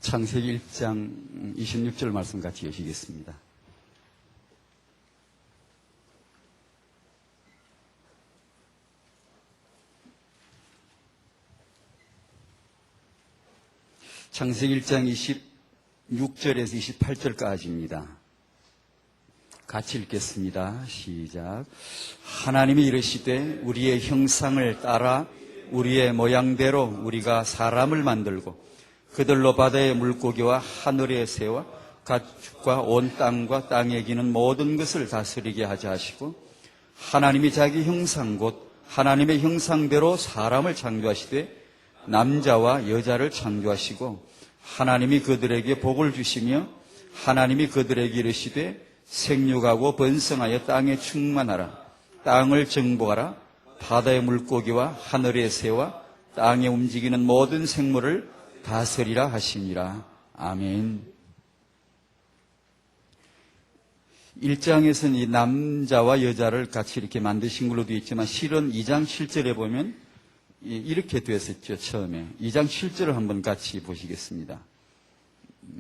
창세기 1장 26절 말씀 같이 여시겠습니다. 창세기 1장 26절에서 28절까지입니다. 같이 읽겠습니다. 시작. 하나님이 이르시되 우리의 형상을 따라 우리의 모양대로 우리가 사람을 만들고 그들로 바다의 물고기와 하늘의 새와 가축과 온 땅과 땅에 기는 모든 것을 다스리게 하자 하시고 하나님이 자기 형상 곧 하나님의 형상대로 사람을 창조하시되 남자와 여자를 창조하시고 하나님이 그들에게 복을 주시며 하나님이 그들에게 이르시되 생육하고 번성하여 땅에 충만하라 땅을 정복하라 바다의 물고기와 하늘의 새와 땅에 움직이는 모든 생물을 다스리라 하시니라. 아멘. 1장에서는 이 남자와 여자를 같이 이렇게 만드신 걸로 되어 있지만 실은 2장 7절에 보면 이렇게 되었었죠. 처음에 2장 7절을 한번 같이 보시겠습니다.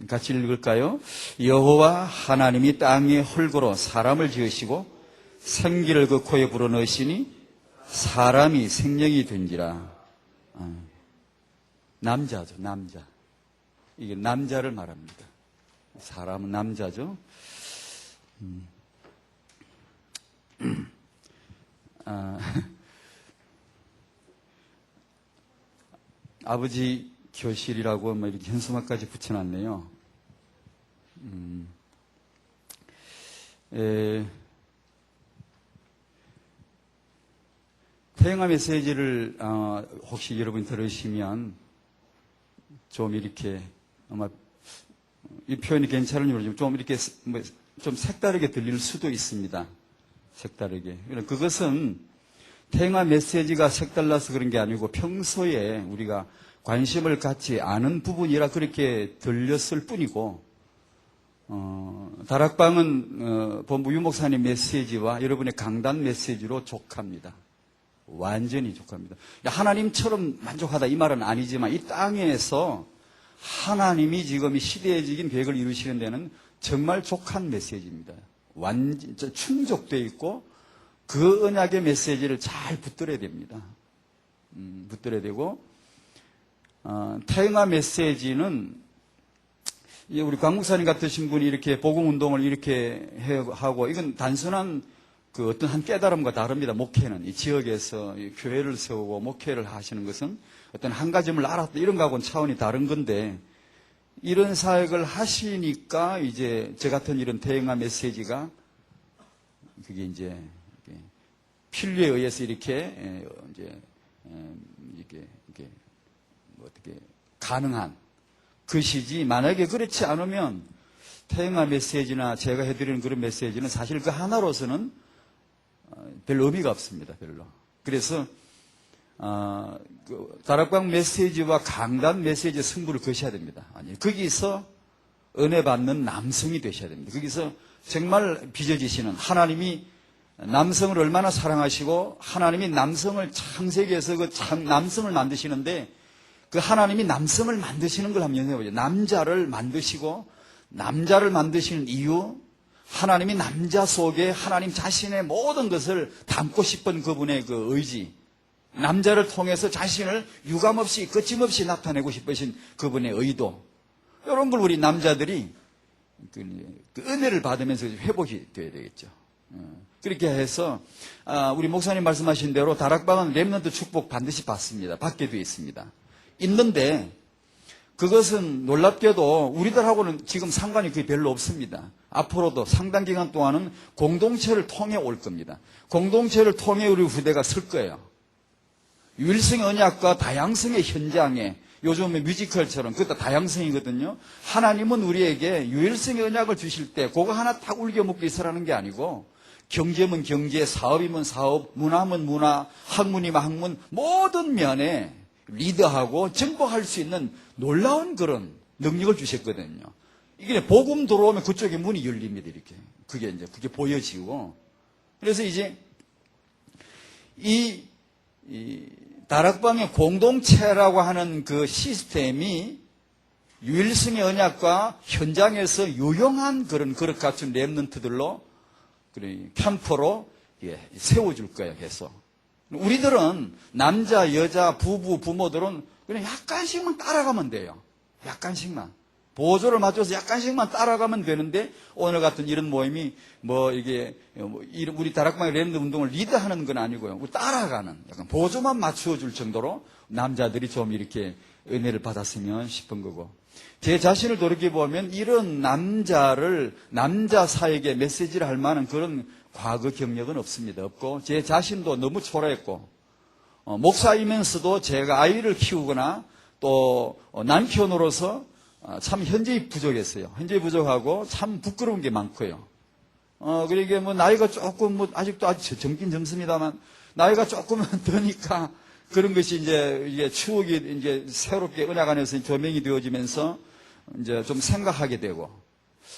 같이 읽을까요? 여호와 하나님이 땅에 흙으로 사람을 지으시고 생기를 그 코에 불어넣으시니 사람이 생명이 된지라. 남자죠, 남자. 이게 남자를 말합니다. 사람은 남자죠. 아버지 교실이라고 뭐 이렇게 현수막까지 붙여놨네요. 태영아 메시지를 혹시 여러분 들으시면 좀 이렇게 아마 이 표현이 괜찮은지 모르지만 좀 이렇게 좀 색다르게 들릴 수도 있습니다. 색다르게. 그것은 태영아 메시지가 색달라서 그런 게 아니고 평소에 우리가 관심을 갖지 않은 부분이라 그렇게 들렸을 뿐이고 다락방은 본부 유목사님 메시지와 여러분의 강단 메시지로 족합니다. 완전히 족합니다. 하나님처럼 만족하다 이 말은 아니지만 이 땅에서 하나님이 지금 이 시대적인 계획을 이루시는 데는 정말 족한 메시지입니다. 완전 충족되어 있고 그 언약의 메시지를 잘 붙들어야 됩니다. 붙들어야 되고 태영아 메시지는 우리 강목사님 같으신 분이 이렇게 복음운동을 이렇게 하고 이건 단순한 그 어떤 한 깨달음과 다릅니다. 목회는 이 지역에서 이 교회를 세우고 목회를 하시는 것은 어떤 한 가지를 알았다 이런 거하고는 차원이 다른 건데 이런 사역을 하시니까 이제 저 같은 이런 태영아 메시지가 그게 이제 필요에 의해서 이렇게 어떻게 가능한 것이지 만약에 그렇지 않으면 태영아 메시지나 제가 해드리는 그런 메시지는 사실 그 하나로서는 별 의미가 없습니다. 별로. 그래서 다락방 메시지와 강단 메시지의 승부를 거셔야 됩니다. 아니 거기서 은혜 받는 남성이 되셔야 됩니다. 거기서 정말 빚어지시는 하나님이 남성을 얼마나 사랑하시고 하나님이 남성을 창세기에서 그 남성을 만드시는데 그 하나님이 남성을 만드시는 걸 한번 연습해보죠. 남자를 만드시고 남자를 만드시는 이유 하나님이 남자 속에 하나님 자신의 모든 것을 담고 싶은 그분의 그 의지 남자를 통해서 자신을 유감없이 거침없이 나타내고 싶으신 그분의 의도 이런 걸 우리 남자들이 그 은혜를 받으면서 회복이 돼야 되겠죠. 그렇게 해서 우리 목사님 말씀하신 대로 다락방은 렘넌트 축복 반드시 받습니다. 받게 되어 있습니다. 있는데 그것은 놀랍게도 우리들하고는 지금 상관이 거의 별로 없습니다. 앞으로도 상당 기간 동안은 공동체를 통해 올 겁니다. 공동체를 통해 우리 후대가 설 거예요. 유일성의 언약과 다양성의 현장에 요즘의 뮤지컬처럼 그것도 다양성이거든요. 하나님은 우리에게 유일성의 언약을 주실 때 그거 하나 딱 울겨먹고 있으라는 게 아니고 경제면 경제, 사업이면 사업, 문화면 문화, 학문이면 학문 모든 면에 리더하고 정복할 수 있는 놀라운 그런 능력을 주셨거든요. 이게 복음 들어오면 그쪽에 문이 열립니다. 이렇게 그게 보여지고 그래서 이제 이 다락방의 공동체라고 하는 그 시스템이 유일성의 언약과 현장에서 유용한 그런 그릇 갖춘 렘넌트들로 캠퍼로 세워줄 거예요. 계속. 우리들은 남자, 여자, 부부, 부모들은 그냥 약간씩만 따라가면 돼요. 약간씩만. 보조를 맞춰서 약간씩만 따라가면 되는데 오늘 같은 이런 모임이 우리 다락방의 렘넌트 운동을 리드하는 건 아니고요. 따라가는 약간 보조만 맞춰줄 정도로 남자들이 좀 이렇게 은혜를 받았으면 싶은 거고. 제 자신을 돌이켜보면 이런 남자 사에게 메시지를 할 만한 그런 과거 경력은 없습니다. 없고, 제 자신도 너무 초라했고, 목사이면서도 제가 아이를 키우거나 또 남편으로서 참 현저히 부족했어요. 현저히 부족하고 참 부끄러운 게 많고요. 그러니까 나이가 조금 아직도 아주 젊긴 젊습니다만 나이가 조금은 드니까 그런 것이 이제 추억이 이제 새롭게 은약 안에서 조명이 되어지면서 이제 좀 생각하게 되고,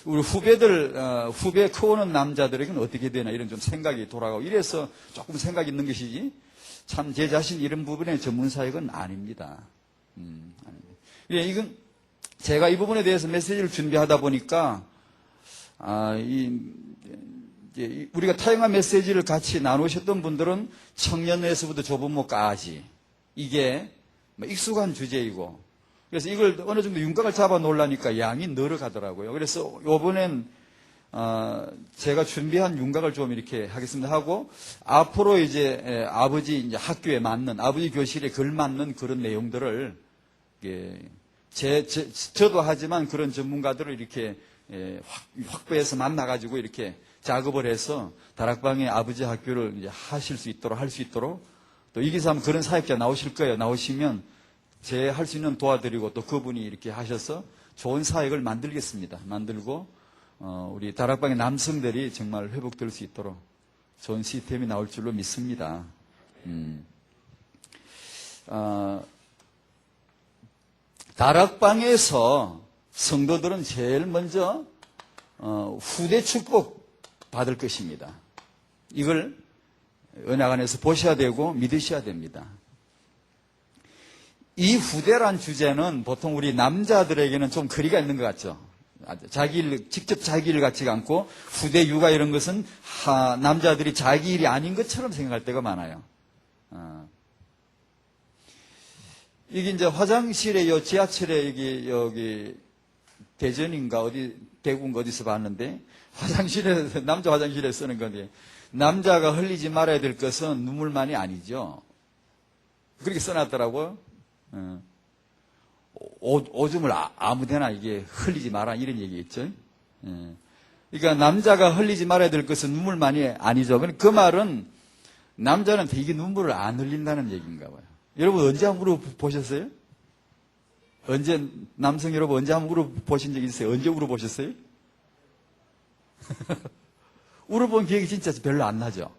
우리 후배 커오는 남자들에게는 어떻게 되나 이런 좀 생각이 돌아가고 이래서 조금 생각이 있는 것이지 참 제 자신 이런 부분의 전문 사역은 아닙니다. 아닙니다. 이건 제가 이 부분에 대해서 메시지를 준비하다 보니까 우리가 타영한 메시지를 같이 나누셨던 분들은 청년에서부터 조부모까지 이게 익숙한 주제이고, 그래서 이걸 어느 정도 윤곽을 잡아 놓으려니까 양이 늘어가더라고요. 그래서 이번엔 제가 준비한 윤곽을 좀 이렇게 하겠습니다 하고, 앞으로 이제 아버지 이제 학교에 맞는, 아버지 교실에 걸맞는 그런 내용들을 저도 하지만 그런 전문가들을 이렇게 확보해서 만나가지고 이렇게 작업을 해서 다락방의 아버지 학교를 이제 하실 수 있도록 할 수 있도록, 또 이 기사 하면 그런 사역자 나오실 거예요. 나오시면 제 할 수 있는 도와드리고 또 그분이 이렇게 하셔서 좋은 사역을 만들겠습니다. 만들고 우리 다락방의 남성들이 정말 회복될 수 있도록 좋은 시스템이 나올 줄로 믿습니다. 다락방에서 성도들은 제일 먼저 후대 축복 받을 것입니다. 이걸 은약 안에서 보셔야 되고 믿으셔야 됩니다. 이 후대란 주제는 보통 우리 남자들에게는 좀 거리가 있는 것 같죠. 직접 자기 일 같지가 않고, 후대 육아 이런 것은 남자들이 자기 일이 아닌 것처럼 생각할 때가 많아요. 이게 이제 화장실에 지하철에 여기 대전인가 대구인가 어디서 봤는데, 남자 화장실에 쓰는 건데, 남자가 흘리지 말아야 될 것은 눈물만이 아니죠. 그렇게 써놨더라고요. 오줌을 아무데나 이게 흘리지 마라 이런 얘기겠죠. 그러니까 남자가 흘리지 말아야 될 것은 눈물만이 아니죠. 그 말은 남자는 되게 눈물을 안 흘린다는 얘기인가 봐요. 여러분 언제 한번 울어보셨어요? 남성 여러분 언제 한번 울어보신 적 있어요? 언제 울어보셨어요? 울어본 기억이 진짜 별로 안 나죠?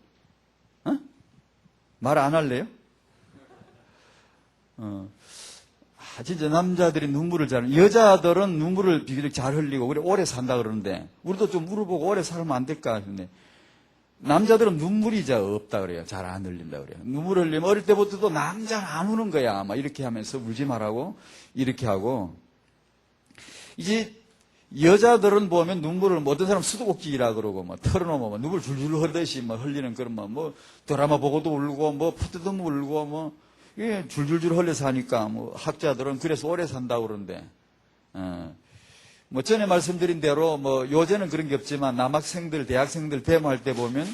말 안 할래요? 진짜 남자들이 눈물을 여자들은 눈물을 비교적 잘 흘리고 우리 오래 산다 그러는데, 우리도 좀 울어보고 오래 살면 안 될까 근데 남자들은 눈물이 잘 없다 그래요. 잘 안 흘린다 그래요. 눈물 흘리면 어릴 때부터도 남자는 안 우는 거야. 막 이렇게 하면서 울지 말라고 이렇게 하고, 이제 여자들은 보면 눈물을 어떤 사람 수도꼭지라 그러고 털어놓으면 눈물 줄줄 흐르듯이 흘리는 그런 드라마 보고도 울고 푸드도 울고 이게 줄줄줄 흘려서 하니까 학자들은 그래서 오래 산다고 그러는데, 전에 말씀드린 대로 요새는 그런 게 없지만 남학생들, 대학생들 데모할 때 보면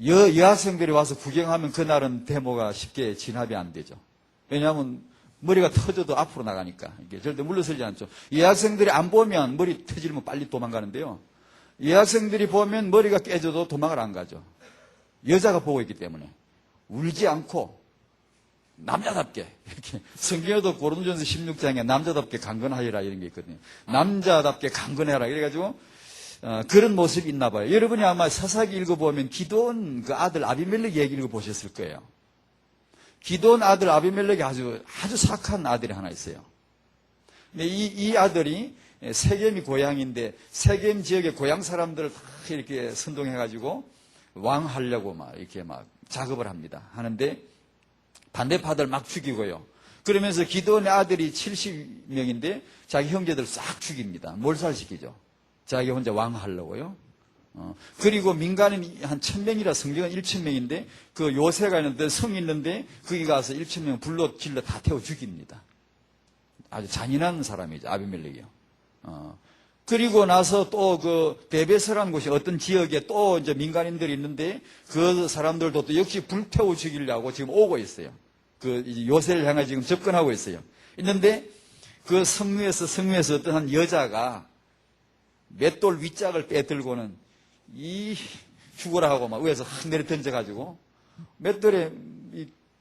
여학생들이 와서 구경하면 그날은 데모가 쉽게 진압이 안 되죠. 왜냐하면 머리가 터져도 앞으로 나가니까 이게 절대 물러서지 않죠. 여학생들이 안 보면 머리 터지면 빨리 도망가는데요. 여학생들이 보면 머리가 깨져도 도망을 안 가죠. 여자가 보고 있기 때문에 울지 않고 남자답게 이렇게, 성경에도 고린도전서 16장에 남자답게 강건하여라 이런 게 있거든요. 남자답게 강건해라 이래가지고 그런 모습이 있나 봐요. 여러분이 아마 사사기 읽어보면 기드온 그 아들 아비멜렉 얘기 읽어보셨을 거예요. 기드온 아들 아비멜렉이 아주 착한 아들이 하나 있어요. 근데 이 아들이 세겜이 고향인데 세겜 지역의 고향 사람들을 다 이렇게 선동해가지고 왕하려고 이렇게 작업을 합니다. 하는데 반대파들 막 죽이고요. 그러면서 기드온의 아들이 70명인데 자기 형제들 싹 죽입니다. 몰살시키죠. 자기 혼자 왕 하려고요. 그리고 민간인 한 1000명이라 성경은 1000명인데 그 요새가 있는데 성이 있는데 거기 가서 1000명 불러 질러 다 태워 죽입니다. 아주 잔인한 사람이죠. 아비멜렉이요. 그리고 나서 또 그 베베스라는 곳이 어떤 지역에 또 이제 민간인들이 있는데 그 사람들도 또 역시 불태워 죽이려고 지금 오고 있어요. 그 요새를 향해 지금 접근하고 있어요. 있는데 그 성루에서 어떤 한 여자가 맷돌 윗짝을 빼들고는 이 죽어라 하고 막 위에서 확 내려 던져가지고 맷돌에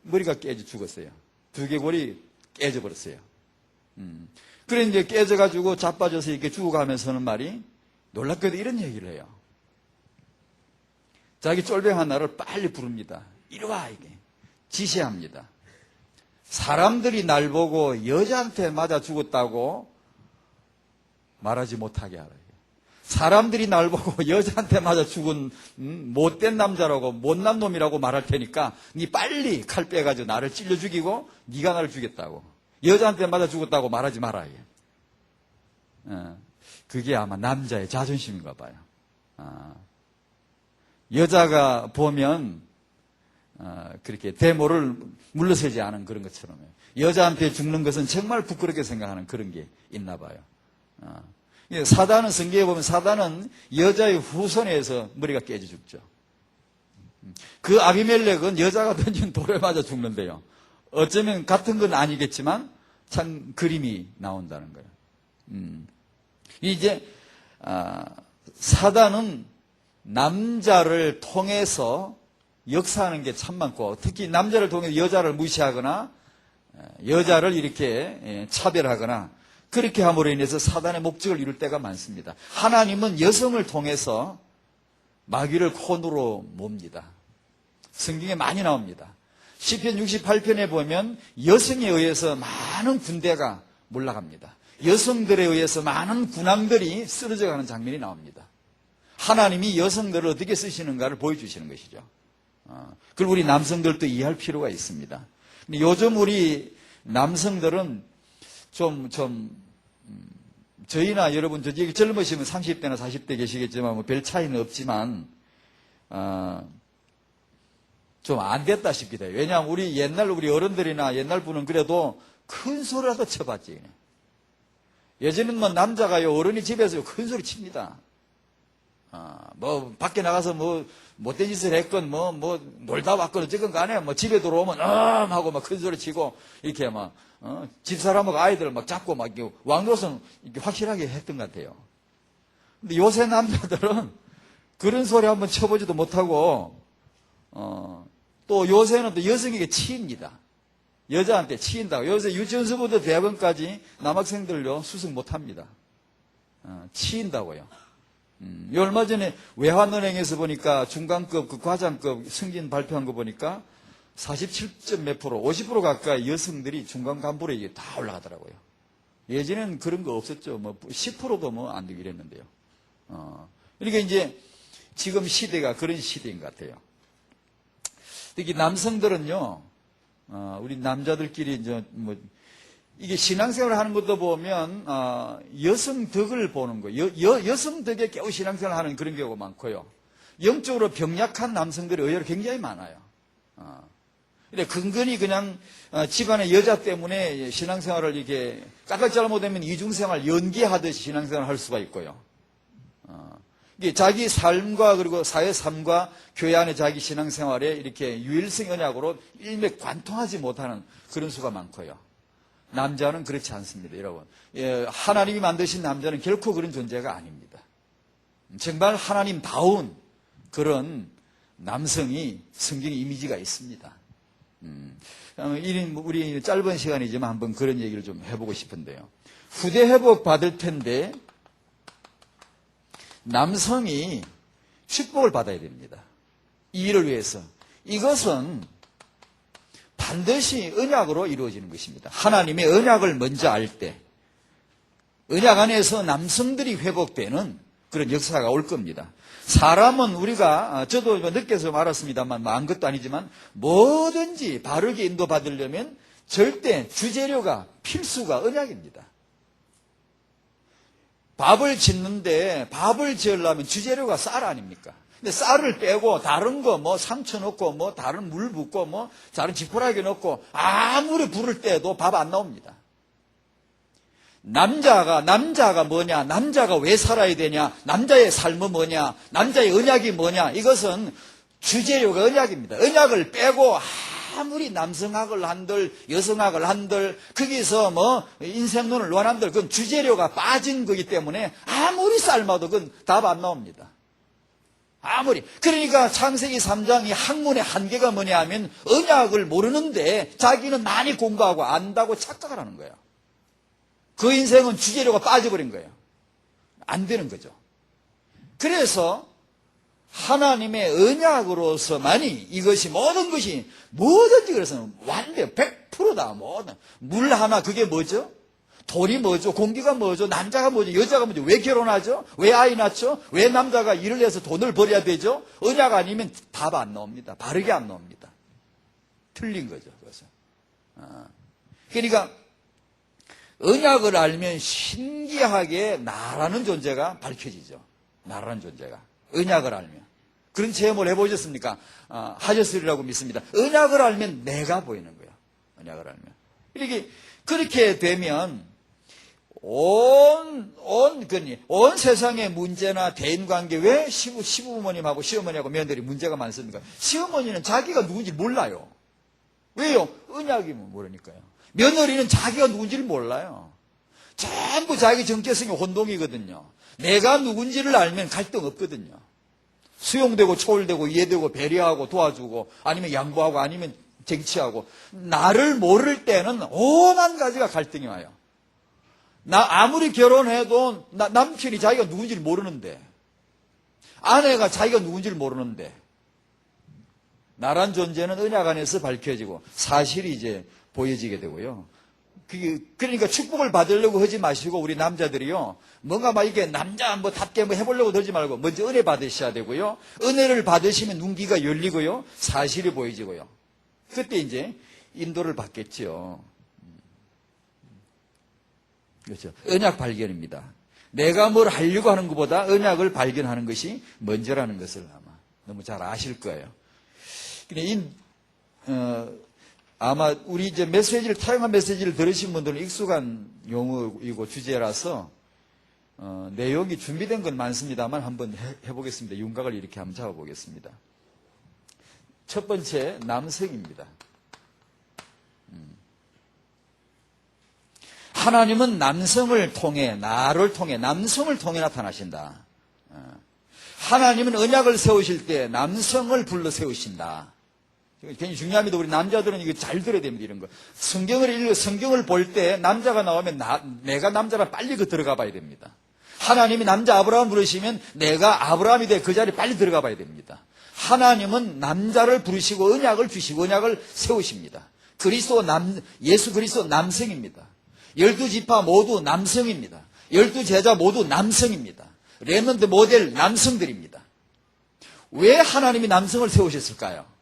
머리가 깨져 죽었어요. 두개골이 깨져버렸어요. 그래 이제 깨져가지고 자빠져서 이렇게 죽어가면서는 말이 놀랍게도 이런 얘기를 해요. 자기 쫄병한 나를 빨리 부릅니다. 이리 와 이게 지시합니다. 사람들이 날 보고 여자한테 맞아 죽었다고 말하지 못하게 하라. 사람들이 날 보고 여자한테 맞아 죽은 못된 남자라고 못난 놈이라고 말할 테니까 니 빨리 칼 빼가지고 나를 찔러 죽이고 니가 나를 죽였다고. 여자한테 맞아 죽었다고 말하지 마라. 그게 아마 남자의 자존심인가 봐요. 여자가 보면 그렇게 대모를 물러서지 않은 그런 것처럼 여자한테 죽는 것은 정말 부끄럽게 생각하는 그런 게 있나 봐요. 사단은 성경에 보면 사단은 여자의 후손에서 머리가 깨져 죽죠. 그 아비멜렉은 여자가 던진 돌에 맞아 죽는데요. 어쩌면 같은 건 아니겠지만 참 그림이 나온다는 거예요. 이제 사단은 남자를 통해서 역사하는 게 참 많고 특히 남자를 통해서 여자를 무시하거나 여자를 이렇게 차별하거나 그렇게 함으로 인해서 사단의 목적을 이룰 때가 많습니다. 하나님은 여성을 통해서 마귀를 콘으로 몹니다. 성경에 많이 나옵니다. 시편 68편에 보면 여성에 의해서 많은 군대가 몰락합니다. 여성들에 의해서 많은 군왕들이 쓰러져가는 장면이 나옵니다. 하나님이 여성들을 어떻게 쓰시는가를 보여주시는 것이죠. 그걸 우리 남성들도 이해할 필요가 있습니다. 근데 요즘 우리 남성들은 저희나 여러분, 저기 젊으시면 30대나 40대 계시겠지만, 뭐 별 차이는 없지만, 좀 안 됐다 싶기도 해요. 왜냐하면 우리 어른들이나 옛날 분은 그래도 큰 소리라도 쳐봤지. 예전에는 뭐 남자가요, 어른이 집에서 큰 소리 칩니다. 뭐, 밖에 나가서 뭐, 못된 짓을 했건, 놀다 왔건, 어쨌건 간에, 집에 들어오면, 하고 막 큰 소리 치고, 이렇게 막, 집사람하고 아이들 막 잡고 막, 왕노릇은 이렇게 확실하게 했던 것 같아요. 근데 요새 남자들은 그런 소리 한번 쳐보지도 못하고, 또 요새는 또 여성에게 치입니다. 여자한테 치인다고. 요새 유치원서부터 대학원까지 남학생들요, 수습 못합니다. 치인다고요. 얼마 전에 외환은행에서 보니까 중간급, 그 과장급 승진 발표한 거 보니까 47점 몇 프로, 50% 가까이 여성들이 중간 간부로 이게 다 올라가더라고요. 예전에는 그런 거 없었죠. 10%도 안 되고 이랬는데요. 그러니까 이제 지금 시대가 그런 시대인 것 같아요. 특히 남성들은요, 우리 남자들끼리 이제 이게 신앙생활을 하는 것도 보면 여성 덕을 보는 거예요. 여성 덕에 겨우 신앙생활을 하는 그런 경우가 많고요. 영적으로 병약한 남성들이 의외로 굉장히 많아요. 근데 근근히 그냥 집안의 여자 때문에 신앙생활을 이렇게 까딱 잘못되면 이중생활 연기하듯이 신앙생활을 할 수가 있고요. 이게 자기 삶과 그리고 사회 삶과 교회 안에 자기 신앙생활에 이렇게 유일성 언약으로 일맥관통하지 못하는 그런 수가 많고요. 남자는 그렇지 않습니다, 여러분. 하나님이 만드신 남자는 결코 그런 존재가 아닙니다. 정말 하나님다운 그런 남성이 성경에 이미지가 있습니다. 우리 짧은 시간이지만 한번 그런 얘기를 좀 해보고 싶은데요. 후대 회복 받을 텐데 남성이 축복을 받아야 됩니다. 이 일을 위해서. 이것은 반드시 언약으로 이루어지는 것입니다. 하나님의 언약을 먼저 알 때 언약 안에서 남성들이 회복되는 그런 역사가 올 겁니다. 사람은 우리가 저도 늦게서 알았습니다만 안 것도 아니지만 뭐든지 바르게 인도받으려면 절대 주재료가 필수가 언약입니다. 밥을 짓는데 밥을 지으려면 주재료가 쌀 아닙니까? 근데 쌀을 빼고 다른 거 뭐 상추 넣고 뭐 다른 물 붓고 뭐 다른 지푸라기 넣고 아무리 불을 떼도 밥 안 나옵니다. 남자가 뭐냐? 남자가 왜 살아야 되냐? 남자의 삶은 뭐냐? 남자의 언약이 뭐냐? 이것은 주재료가 언약입니다. 언약을 빼고 아무리 남성학을 한들 여성학을 한들 거기서 뭐 인생론을 논한들 그건 주재료가 빠진 거기 때문에 아무리 삶아도 그건 답 안 나옵니다. 아무리. 그러니까 창세기 3장이 학문의 한계가 뭐냐 하면 언약을 모르는데 자기는 많이 공부하고 안다고 착각을 하는 거예요. 그 인생은 주재료가 빠져버린 거예요. 안 되는 거죠. 그래서 하나님의 언약으로서만이 이것이 모든 것이 뭐든지 그래서 완전 100%다. 모든 물 하나 그게 뭐죠? 돌이 뭐죠? 공기가 뭐죠? 남자가 뭐죠? 여자가 뭐죠? 왜 결혼하죠? 왜 아이 낳죠? 왜 남자가 일을 해서 돈을 벌어야 되죠? 언약 아니면 답 안 나옵니다. 바르게 안 나옵니다. 틀린 거죠. 그래서 그러니까 언약을 알면 신기하게 나라는 존재가 밝혀지죠. 나라는 존재가 언약을 알면. 그런 체험을 해보셨습니까? 하셨으리라고 믿습니다. 언약을 알면 내가 보이는 거예요. 언약을 알면. 이렇게, 그렇게 되면, 온 세상의 문제나 대인관계, 왜 시부모님하고 시어머니하고 며느리 문제가 많습니까? 시어머니는 자기가 누군지 몰라요. 왜요? 언약이 모르니까요. 며느리는 자기가 누군지를 몰라요. 전부 자기 정체성이 혼동이거든요. 내가 누군지를 알면 갈등 없거든요. 수용되고 초월되고 이해되고 배려하고 도와주고 아니면 양보하고 아니면 쟁취하고 나를 모를 때는 오만 가지가 갈등이 와요. 나 아무리 결혼해도 남편이 자기가 누군지를 모르는데 아내가 자기가 누군지를 모르는데 나란 존재는 언약 안에서 밝혀지고 사실이 이제 보여지게 되고요. 그러니까 축복을 받으려고 하지 마시고 우리 남자들이요. 뭔가 막 이게 남자 뭐 답게 뭐 해보려고 들지 말고 먼저 은혜 받으셔야 되고요. 은혜를 받으시면 눈기가 열리고요. 사실이 보여지고요. 그때 이제 인도를 받겠죠. 그렇죠. 언약 발견입니다. 내가 뭘 하려고 하는 것보다 언약을 발견하는 것이 먼저라는 것을 아마 너무 잘 아실 거예요. 근데 아마 우리 이제 메시지를, 타영한 메시지를 들으신 분들은 익숙한 용어이고 주제라서, 내용이 준비된 건 많습니다만 한번 해보겠습니다. 윤곽을 이렇게 한번 잡아보겠습니다. 첫 번째, 남성입니다. 하나님은 남성을 통해, 나를 통해, 남성을 통해 나타나신다. 하나님은 언약을 세우실 때 남성을 불러 세우신다. 굉장히 중요합니다. 우리 남자들은 이거 잘 들어야 됩니다. 이런 거. 성경을 볼 때 남자가 나오면 내가 남자라 빨리 들어가 봐야 됩니다. 하나님이 남자 아브라함 부르시면 내가 아브라함이 돼 그 자리에 빨리 들어가 봐야 됩니다. 하나님은 남자를 부르시고 언약을 주시고 언약을 세우십니다. 예수 그리스도 남성입니다. 12지파 모두 남성입니다. 12제자 모두 남성입니다. 렘넌트 모델 남성들입니다. 왜 하나님이 남성을 세우셨을까요?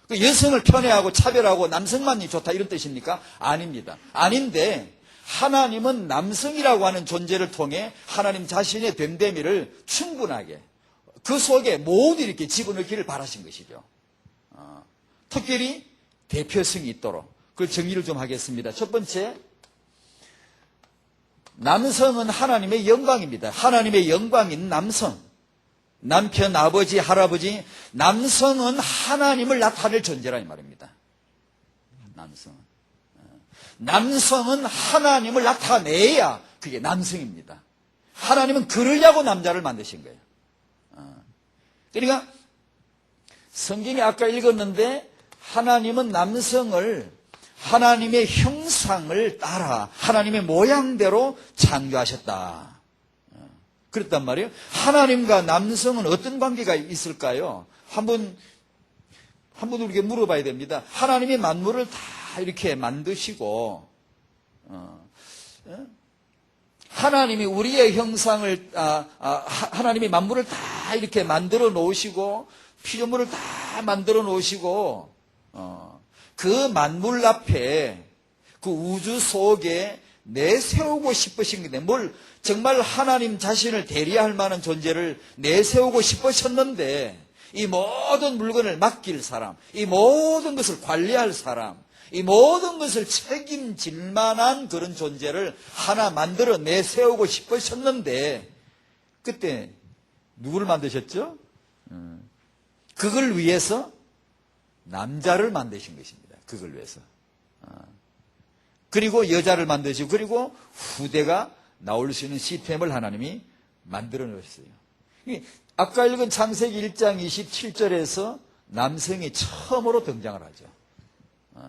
여성을 편애하고 차별하고 남성만이 좋다 이런 뜻입니까? 아닙니다. 아닌데 하나님은 남성이라고 하는 존재를 통해 하나님 자신의 됨됨이를 충분하게 그 속에 모두 이렇게 집어넣기를 바라신 것이죠. 특별히 대표성이 있도록 그걸 정리를 좀 하겠습니다. 첫 번째, 남성은 하나님의 영광입니다. 하나님의 영광인 남성, 남편, 아버지, 할아버지, 남성은 하나님을 나타낼 존재라 이 말입니다. 남성은 하나님을 나타내야 그게 남성입니다. 하나님은 그러려고 남자를 만드신 거예요. 그러니까 성경이 아까 읽었는데 하나님은 남성을 하나님의 형상을 따라 하나님의 모양대로 창조하셨다. 그랬단 말이에요. 하나님과 남성은 어떤 관계가 있을까요? 한번 우리에게 물어봐야 됩니다. 하나님이 만물을 다 이렇게 만드시고, 하나님이 우리의 형상을, 하나님이 만물을 다 이렇게 만들어 놓으시고, 피조물을 다 만들어 놓으시고, 그 만물 앞에 그 우주 속에 내세우고 싶으신 건데, 뭘 정말 하나님 자신을 대리할 만한 존재를 내세우고 싶으셨는데, 이 모든 물건을 맡길 사람, 이 모든 것을 관리할 사람, 이 모든 것을 책임질 만한 그런 존재를 하나 만들어 내세우고 싶으셨는데, 그때 누구를 만드셨죠? 그걸 위해서 남자를 만드신 것입니다. 그걸 위해서. 그리고 여자를 만드시고, 그리고 후대가 나올 수 있는 시스템을 하나님이 만들어 놓으셨어요. 아까 읽은 창세기 1장 27절에서 남성이 처음으로 등장을 하죠.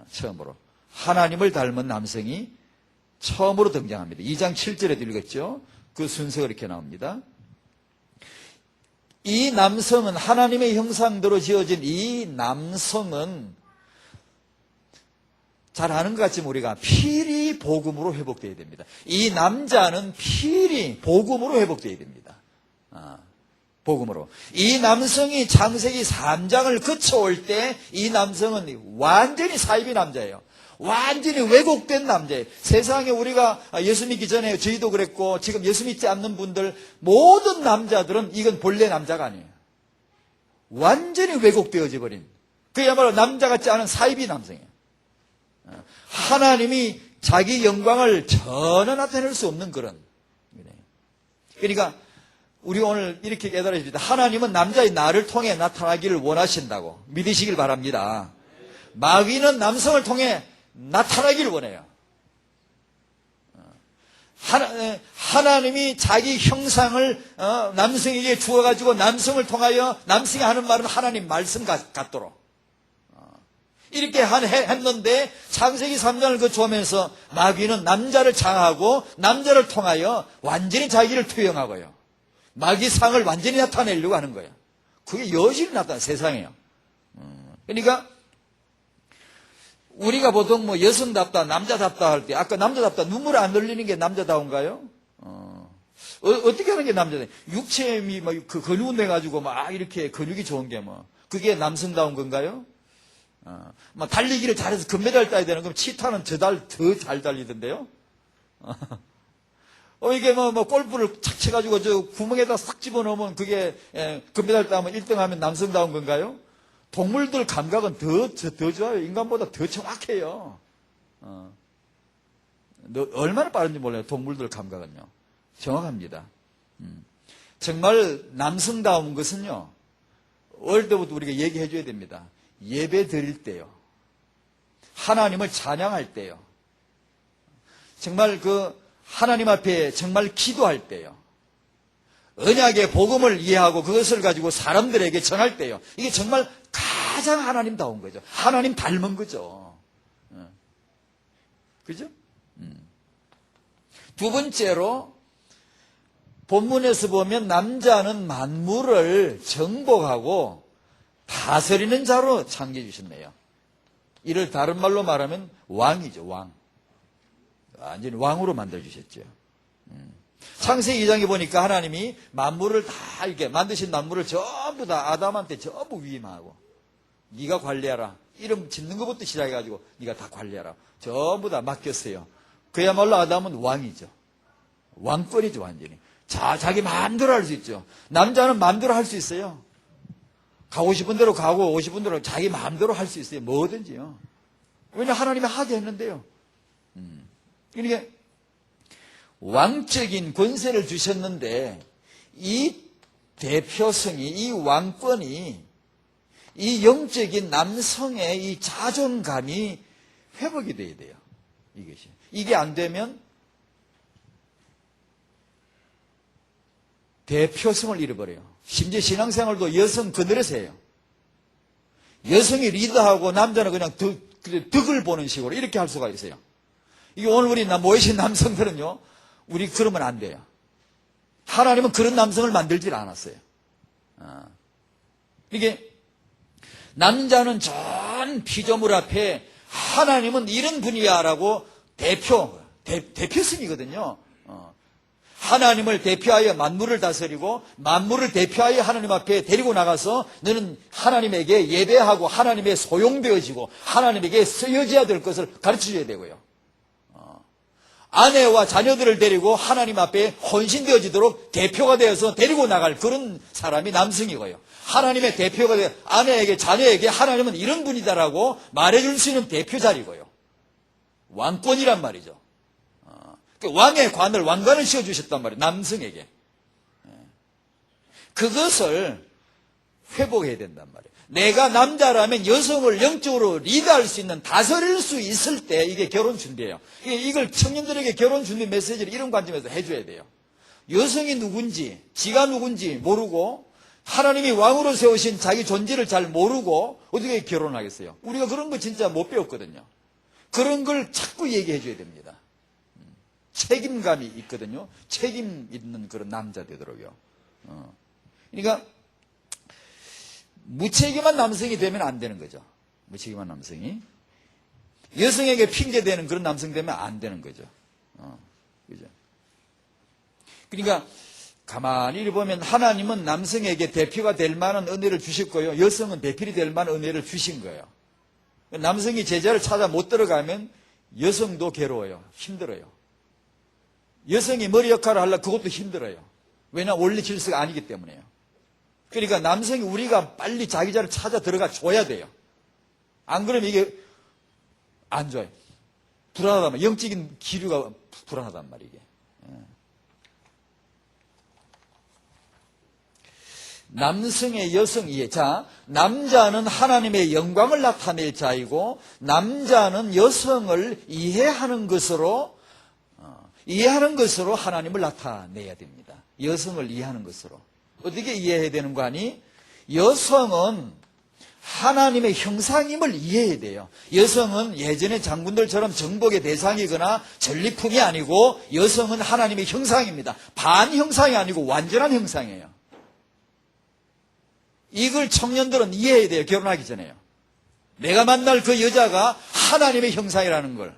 처음으로. 하나님을 닮은 남성이 처음으로 등장합니다. 2장 7절에도 읽었죠. 그 순서가 이렇게 나옵니다. 이 남성은, 하나님의 형상대로 지어진 이 남성은 잘 아는 것 같지만 우리가 필히 복음으로 회복되어야 됩니다. 이 남자는 필히 복음으로 회복되어야 됩니다. 복음으로. 이 남성이 창세기 3장을 거쳐올 때 이 남성은 완전히 사이비 남자예요. 완전히 왜곡된 남자예요. 세상에 우리가 예수 믿기 전에 저희도 그랬고 지금 예수 믿지 않는 분들 모든 남자들은 이건 본래 남자가 아니에요. 완전히 왜곡되어져 버린, 그야말로 남자 같지 않은 사이비 남성이에요. 하나님이 자기 영광을 전혀 나타낼 수 없는 그런. 그러니까 우리 오늘 이렇게 깨달으십시다. 하나님은 남자의 나를 통해 나타나기를 원하신다고 믿으시길 바랍니다. 마귀는 남성을 통해 나타나기를 원해요. 하나님이 자기 형상을 남성에게 주어가지고 남성을 통하여, 남성이 하는 말은 하나님 말씀 같도록 이렇게 했는데, 창세기 3장을 거쳐오면서 마귀는 남자를 장하고 남자를 통하여 완전히 자기를 투영하고요, 마귀상을 완전히 나타내려고 하는 거예요. 그게 여실히 나타나는 세상이에요. 그러니까 우리가 보통 뭐 여성답다, 남자답다 할 때, 아까 남자답다, 눈물 안 흘리는 게 남자다운가요? 어떻게 하는 게 남자다? 육체미 막 그 근육 내가지고 막 이렇게 근육이 좋은 게 뭐, 그게 남성다운 건가요? 막 달리기를 잘해서 금메달 따야 되는, 그럼 치타는 더 잘 달리던데요? 이게 뭐 골프를 착 쳐가지고 저 구멍에다 싹 집어넣으면 그게 금메달 따면 1등 하면 남성다운 건가요? 동물들 감각은 더 좋아요. 인간보다 더 정확해요. 얼마나 빠른지 몰라요. 동물들 감각은요. 정확합니다. 정말 남성다운 것은요, 어릴 때부터 우리가 얘기해 줘야 됩니다. 예배 드릴 때요, 하나님을 찬양할 때요, 정말 하나님 앞에 정말 기도할 때요, 언약의 복음을 이해하고 그것을 가지고 사람들에게 전할 때요, 이게 정말 가장 하나님다운 거죠. 하나님 닮은 거죠. 그죠? 두 번째로, 본문에서 보면 남자는 만물을 정복하고 다스리는 자로 창조해 주셨네요. 이를 다른 말로 말하면 왕이죠, 왕. 완전히 왕으로 만들어 주셨죠. 창세기 2장에 보니까 하나님이 만물을 다 이렇게 만드신 만물을 전부 다 아담한테 전부 위임하고, 네가 관리하라. 이름 짓는 것부터 시작해가지고 네가 다 관리하라. 전부 다 맡겼어요. 그야말로 아담은 왕이죠. 왕권이죠, 완전히. 자기 마음대로 할 수 있죠. 남자는 마음대로 할 수 있어요. 가고 싶은 대로 가고 오고 싶은 대로 자기 마음대로 할 수 있어요. 뭐든지요. 왜냐하면 하나님이 하게 했는데요. 그러니까 왕적인 권세를 주셨는데, 이 대표성이, 이 왕권이, 이 영적인 남성의 이 자존감이 회복이 돼야 돼요. 이것이. 이게 안 되면 대표성을 잃어버려요. 심지어 신앙생활도 여성 그늘에서 해요. 여성이 리더하고 남자는 그냥 덕을 보는 식으로 이렇게 할 수가 있어요. 이게 오늘 우리 모이신 남성들은요, 우리 그러면 안 돼요. 하나님은 그런 남성을 만들질 않았어요. 이게 남자는 전 피조물 앞에 하나님은 이런 분이야라고 대표성이거든요. 하나님을 대표하여 만물을 다스리고 만물을 대표하여 하나님 앞에 데리고 나가서 너는 하나님에게 예배하고 하나님의 소용되어지고 하나님에게 쓰여져야 될 것을 가르쳐줘야 되고요. 아내와 자녀들을 데리고 하나님 앞에 헌신되어지도록 대표가 되어서 데리고 나갈 그런 사람이 남성이고요. 하나님의 대표가 되어 아내에게 자녀에게 하나님은 이런 분이다라고 말해줄 수 있는 대표 자리고요. 왕권이란 말이죠. 왕의 관을 왕관을 씌워주셨단 말이에요. 남성에게. 그것을 회복해야 된단 말이에요. 내가 남자라면 여성을 영적으로 리드할 수 있는, 다스릴 수 있을 때 이게 결혼 준비예요. 이걸 청년들에게 결혼 준비 메시지를 이런 관점에서 해줘야 돼요. 여성이 누군지, 지가 누군지 모르고 하나님이 왕으로 세우신 자기 존재를 잘 모르고 어떻게 결혼하겠어요? 우리가 그런 거 진짜 못 배웠거든요. 그런 걸 자꾸 얘기해 줘야 됩니다. 책임감이 있거든요. 책임 있는 그런 남자 되도록요. 그러니까 무책임한 남성이 되면 안 되는 거죠. 무책임한 남성이. 여성에게 핑계대는 그런 남성 되면 안 되는 거죠. 그죠? 그러니까 가만히 보면 하나님은 남성에게 대표가 될 만한 은혜를 주셨고요. 여성은 대필이 될 만한 은혜를 주신 거예요. 남성이 제자를 찾아 못 들어가면 여성도 괴로워요. 힘들어요. 여성이 머리 역할을 하려면 그것도 힘들어요. 왜냐하면 원래 질서가 아니기 때문에요. 그러니까 남성이 우리가 빨리 자기 자리를 찾아 들어가 줘야 돼요. 안 그러면 이게 안 좋아요. 불안하단 말이에요. 영적인 기류가 불안하단 말이에요. 남성의 여성 이해. 자, 남자는 하나님의 영광을 나타낼 자이고 남자는 여성을 이해하는 것으로 하나님을 나타내야 됩니다. 여성을 이해하는 것으로. 어떻게 이해해야 되는 거 아니? 여성은 하나님의 형상임을 이해해야 돼요. 여성은 예전의 장군들처럼 정복의 대상이거나 전리품이 아니고 여성은 하나님의 형상입니다. 반형상이 아니고 완전한 형상이에요. 이걸 청년들은 이해해야 돼요. 결혼하기 전에요. 내가 만날 그 여자가 하나님의 형상이라는 걸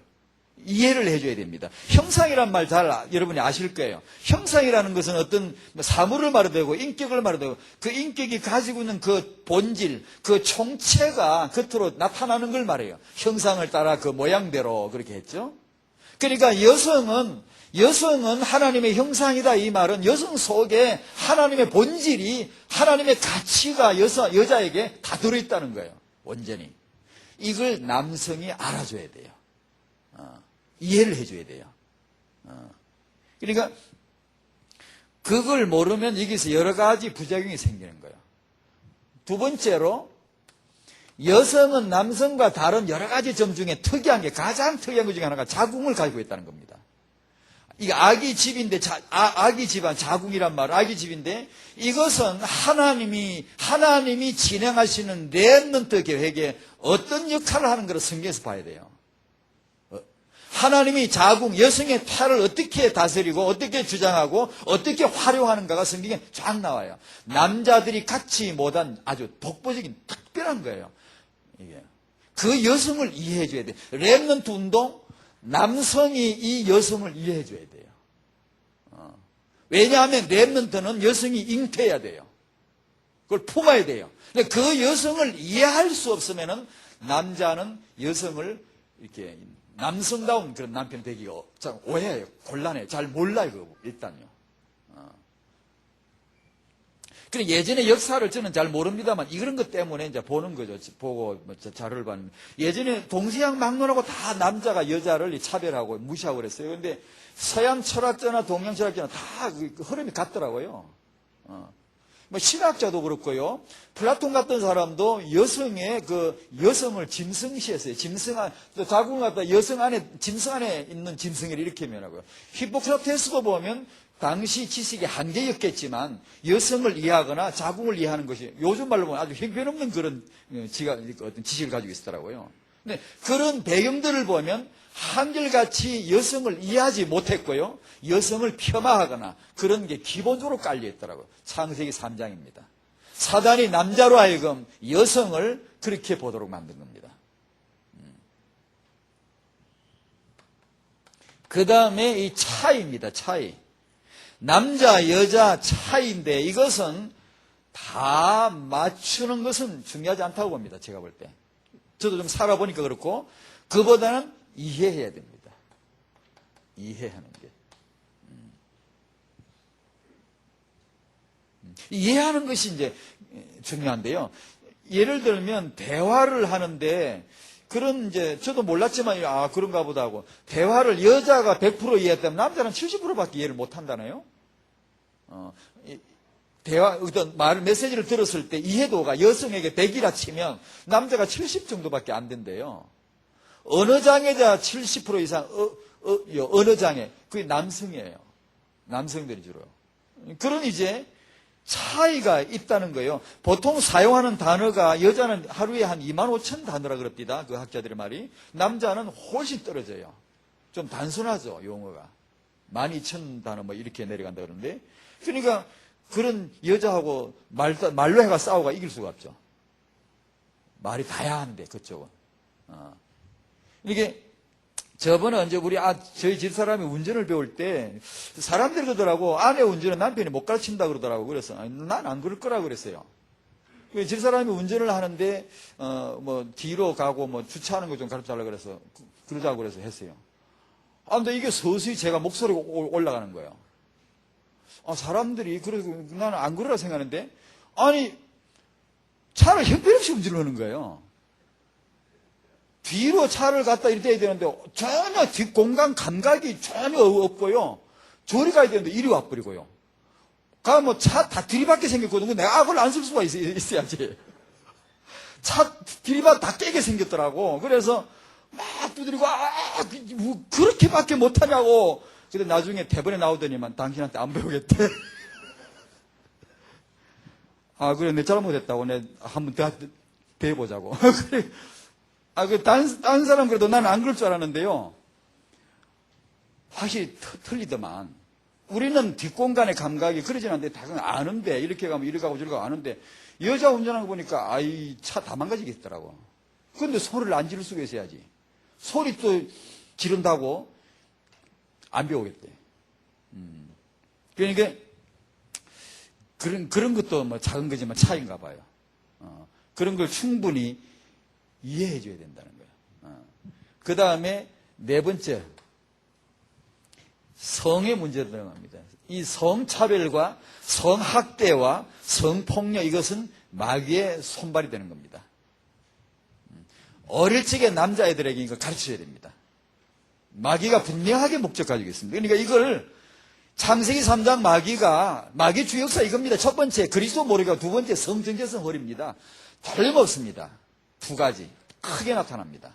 이해를 해줘야 됩니다. 형상이란 말 잘 여러분이 아실 거예요. 형상이라는 것은 어떤 사물을 말해도 되고 인격을 말해도 되고 그 인격이 가지고 있는 그 본질, 그 총체가 겉으로 나타나는 걸 말해요. 형상을 따라 그 모양대로 그렇게 했죠. 그러니까 여성은 하나님의 형상이다. 이 말은 여성 속에 하나님의 본질이, 하나님의 가치가 여자에게 다 들어있다는 거예요. 온전히. 이걸 남성이 알아줘야 돼요. 이해를 해줘야 돼요. 그러니까 그걸 모르면 여기서 여러 가지 부작용이 생기는 거예요. 두 번째로 여성은 남성과 다른 여러 가지 점 중에 가장 특이한 것 중에 하나가 자궁을 가지고 있다는 겁니다. 이게 아기 집인데, 아기 집안, 자궁이란 말은 아기 집인데, 이것은 하나님이 진행하시는 렘넌트 계획에 어떤 역할을 하는 것을 성경에서 봐야 돼요. 하나님이 자궁, 여성의胎를 어떻게 다스리고, 어떻게 주장하고, 어떻게 활용하는가가 성경에 쫙 나와요. 남자들이 갖지 못한 아주 독보적인 특별한 거예요. 이게. 그 여성을 이해해줘야 돼요. 렘넌트 운동, 남성이 이 여성을 이해해줘야 돼요. 왜냐하면 렘넌트는 여성이 잉태해야 돼요. 그걸 품어야 돼요. 근데 그 여성을 이해할 수 없으면은 남자는 여성을 이렇게 남성다운 그런 남편 되기가 참 오해해요. 곤란해요. 잘 몰라요. 그거 일단요. 그래 예전의 역사를 저는 잘 모릅니다만 이런 것 때문에 이제 보는 거죠. 보고 자료를 봤는데 예전에 동서양 막론하고 다 남자가 여자를 차별하고 무시하고 그랬어요. 그런데 서양 철학자나 동양 철학자나 다 그 흐름이 같더라고요. 뭐 신학자도 그렇고요. 플라톤 같은 사람도 여성을 짐승시했어요. 자궁을 갖다 짐승 안에 있는 짐승을 이렇게 표현하고요. 히포크라테스도 보면 당시 지식의 한계였겠지만 여성을 이해하거나 자궁을 이해하는 것이 요즘 말로 보면 아주 형편없는 그런 어떤 지식을 가지고 있더라고요. 근데 그런 배경들을 보면 한결같이 여성을 이해하지 못했고요. 여성을 폄하하거나 그런 게 기본적으로 깔려 있더라고요. 창세기 3장입니다. 사단이 남자로 하여금 여성을 그렇게 보도록 만든 겁니다. 그 다음에 이 차이입니다. 차이. 남자, 여자 차이인데 이것은 다 맞추는 것은 중요하지 않다고 봅니다. 제가 볼 때. 저도 좀 살아보니까 그렇고 그보다는 이해해야 됩니다. 이해하는 게. 이해하는 것이 이제 중요한데요. 예를 들면 대화를 하는데 그런 이제 저도 몰랐지만 그런가 보다 하고 대화를 여자가 100% 이해했다면 남자는 70%밖에 이해를 못 한다네요. 대화 어떤 말 메시지를 들었을 때 이해도가 여성에게 100이라 치면 남자가 70 정도밖에 안 된대요. 언어 장애자 70% 이상 언어 장애 그게 남성이에요. 남성들이 주로. 그런 이제 차이가 있다는 거예요. 보통 사용하는 단어가 여자는 하루에 한 25,000 단어라 그럽니다. 그 학자들의 말이. 남자는 훨씬 떨어져요. 좀 단순하죠, 용어가. 12,000 단어 뭐 이렇게 내려간다 그러는데. 그러니까 그런 여자하고 말로 해가 싸우가 이길 수가 없죠. 말이 다양한데 그쪽은. 이게 저번에 언제 저희 집사람이 운전을 배울 때 사람들이 그러더라고. 아내 운전은 남편이 못 가르친다 그러더라고. 그래서 난 안 그럴 거라고 그랬어요. 집사람이 운전을 하는데 뭐 뒤로 가고 뭐 주차하는 거 좀 가르쳐 달라고 그래서 그러자고 그래서 했어요. 근데 이게 서서히 제가 목소리가 올라가는 거예요. 사람들이 그래서 나는 안 그러라 생각하는데 아니 차를 형편없이 운전을 하는 거예요. 뒤로 차를 갖다 이리 대야 되는데 전혀 뒷공간 감각이 전혀 없고요. 저리 가야 되는데 이리 와버리고요. 가면 뭐 차 다 들이받게 생겼거든요. 내가 그걸 안 쓸 수가 있어야지. 차 들이받 다 깨게 생겼더라고. 그래서 막 두드리고 뭐 그렇게밖에 못하냐고. 근데 나중에 대본에 나오더니만 당신한테 안 배우겠대. 그래 내 잘못했다고. 내 한번 더 배워보자고. 그래. 딴 사람 그래도 나는 안 그럴 줄 알았는데요. 확실히 틀리더만. 우리는 뒷공간의 감각이 그러진 않는데, 다 아는데, 이렇게 가면 이렇게 가고 저렇게 가고 아는데, 여자 운전하는 거 보니까, 차 다 망가지겠더라고. 그런데 소리를 안 지를 수가 있어야지. 소리 또 지른다고 안 배우겠대. 그러니까, 그런 것도 뭐 작은 거지만 차이인가 봐요. 그런 걸 충분히 이해해 줘야 된다는 거예요. 그 다음에 네 번째, 성의 문제로 들어갑니다. 이 성차별과 성학대와 성폭력 이것은 마귀의 손발이 되는 겁니다. 어릴 적에 남자애들에게 이거 가르쳐야 됩니다. 마귀가 분명하게 목적 가지고 있습니다. 그러니까 이걸 창세기 3장 마귀 주역사 이겁니다. 첫 번째 그리스도 모르기와 두 번째 성정체성 허리입니다. 틀림없습니다. 두 가지 크게 나타납니다.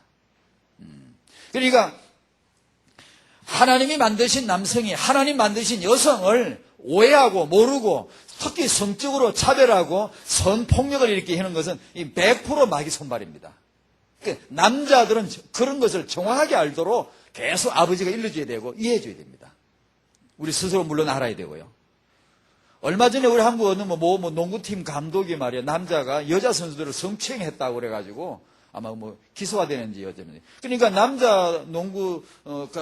그러니까 하나님이 만드신 남성이 하나님 만드신 여성을 오해하고 모르고 특히 성적으로 차별하고 성폭력을 일으키게 하는 것은 100% 마귀 손발입니다. 남자들은 그런 것을 정확하게 알도록 계속 아버지가 일러줘야 되고 이해해줘야 됩니다. 우리 스스로 물론 알아야 되고요. 얼마 전에 우리 한국 어느 뭐 농구팀 감독이 말이야 남자가 여자 선수들을 성추행했다고 그래가지고 아마 뭐 기소가 되는지 여전히. 그러니까 남자 농구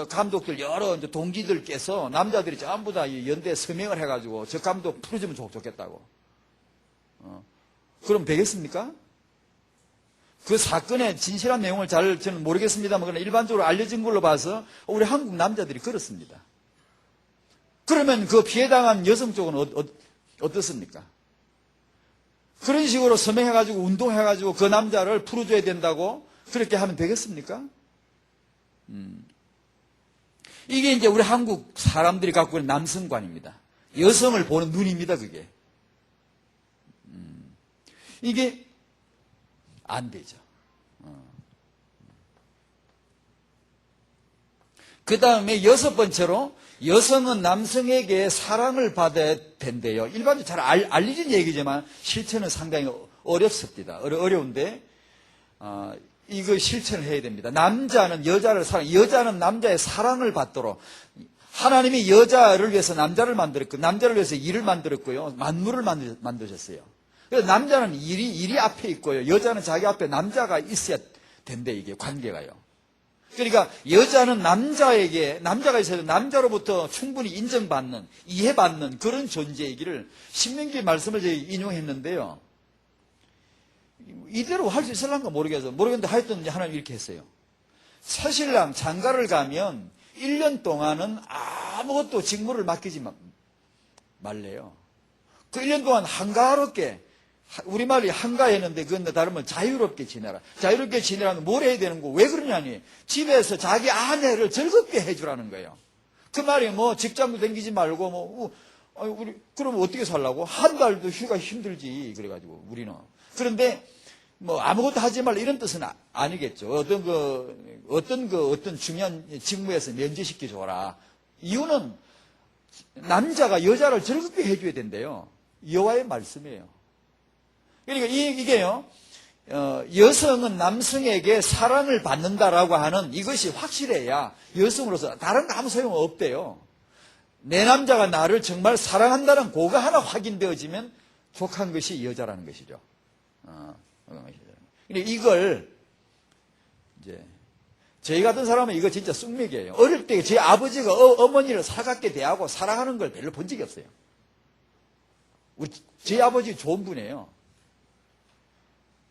감독들 여러 이제 동기들께서 남자들이 전부 다 연대 서명을 해가지고 저 감독 풀어주면 좋겠다고. 그럼 되겠습니까? 그 사건의 진실한 내용을 저는 모르겠습니다만 그러나 일반적으로 알려진 걸로 봐서 우리 한국 남자들이 그렇습니다. 그러면 그 피해당한 여성 쪽은 어떻습니까? 그런 식으로 서명해가지고 운동해가지고 그 남자를 풀어줘야 된다고 그렇게 하면 되겠습니까? 이게 이제 우리 한국 사람들이 갖고 있는 남성관입니다. 여성을 보는 눈입니다, 그게. 이게 안 되죠. 그 다음에 여섯 번째로 여성은 남성에게 사랑을 받아야 된대요. 일반적으로 잘 알려진 얘기지만 실천은 상당히 어렵습니다. 어려운데 이거 실천을 해야 됩니다. 남자는 여자를 여자는 남자의 사랑을 받도록 하나님이 여자를 위해서 남자를 만들었고 남자를 위해서 일을 만들었고요. 만물을 만드셨어요. 그래서 남자는 일이 앞에 있고요. 여자는 자기 앞에 남자가 있어야 된대 이게 관계가요. 그러니까 여자는 남자가 있어야 남자로부터 충분히 인정받는, 이해받는 그런 존재이기를 신명기 말씀을 제가 인용했는데요. 이대로 할 수 있을란가 모르겠는데 하여튼 하나님 이렇게 했어요. 새신랑 장가를 가면 1년 동안은 아무것도 직무를 맡기지 말래요. 그 1년 동안 한가롭게, 우리말이 한가했는데 그건 다르면 자유롭게 지내라. 자유롭게 지내라면 뭘 해야 되는 거? 왜 그러냐니, 집에서 자기 아내를 즐겁게 해주라는 거예요. 그 말이 뭐 직장도 다니지 말고 뭐 우리 그러면 어떻게 살라고? 한 달도 휴가 힘들지. 그래가지고 우리는. 그런데 뭐 아무것도 하지 말라 이런 뜻은 아니겠죠. 어떤 중요한 직무에서 면제시켜 줘라. 이유는 남자가 여자를 즐겁게 해줘야 된대요. 여호와의 말씀이에요. 그러니까 이게요. 여성은 남성에게 사랑을 받는다라고 하는 이것이 확실해야 여성으로서 다른 거 아무 소용 없대요. 내 남자가 나를 정말 사랑한다는 그거 하나 확인되어지면 족한 것이 여자라는 것이죠. 근데 이걸 이제 저희 같은 사람은 이거 진짜 쑥맥이에요. 어릴 때 제 아버지가 어머니를 살갑게 대하고 사랑하는 걸 별로 본 적이 없어요. 제 아버지 좋은 분이에요.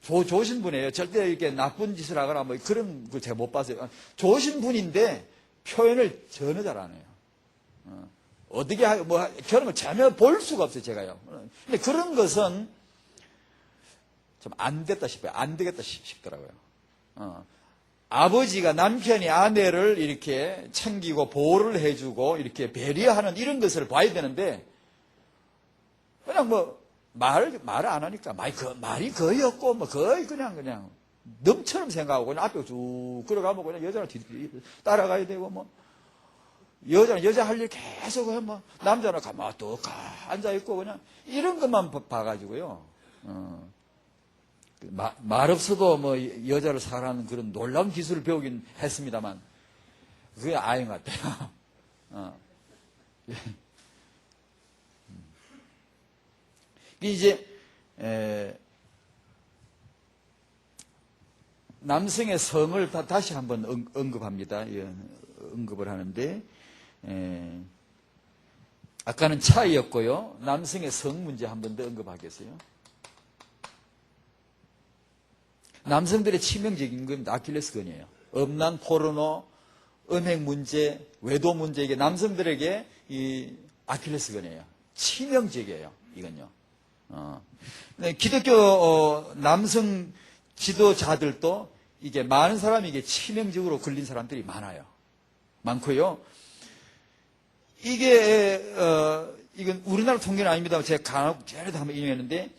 좋으신 분이에요. 절대 이렇게 나쁜 짓을 하거나 뭐 그런 걸 제가 못 봤어요. 좋으신 분인데 표현을 전혀 잘 안 해요. 어떻게 그런 걸 전혀 볼 수가 없어요, 제가요. 근데 그런 것은 좀 안 됐다 싶어요. 안 되겠다 싶더라고요. 아버지가 남편이 아내를 이렇게 챙기고 보호를 해주고 이렇게 배려하는 이런 것을 봐야 되는데 그냥 뭐 말을 안 하니까 말이 거의 없고 뭐 거의 그냥 넘처럼 생각하고 그냥 앞에 쭉 걸어가면 그냥 여자를 따라가야 되고 뭐 여자는 여자 할 일 계속 해 뭐 남자는 가만 또 앉아 있고 그냥 이런 것만 봐가지고요. 말 없어도 뭐 여자를 사랑하는 그런 놀라운 기술을 배우긴 했습니다만 그게 아닌 것 같아요. 이제 남성의 성을 다시 한번 언급합니다. 언급을 하는데 아까는 차이였고요. 남성의 성 문제 한 번 더 언급하겠어요. 남성들의 치명적인 건 아킬레스건이에요. 음란, 포르노, 음행 문제, 외도 문제 이게 남성들에게 이 아킬레스건이에요. 치명적이에요. 이건요. 기독교 남성 지도자들도 이게 많은 사람이 이게 치명적으로 걸린 사람들이 많고요. 이건 우리나라 통계는 아닙니다. 제가 간혹 전에도 한번 인용했는데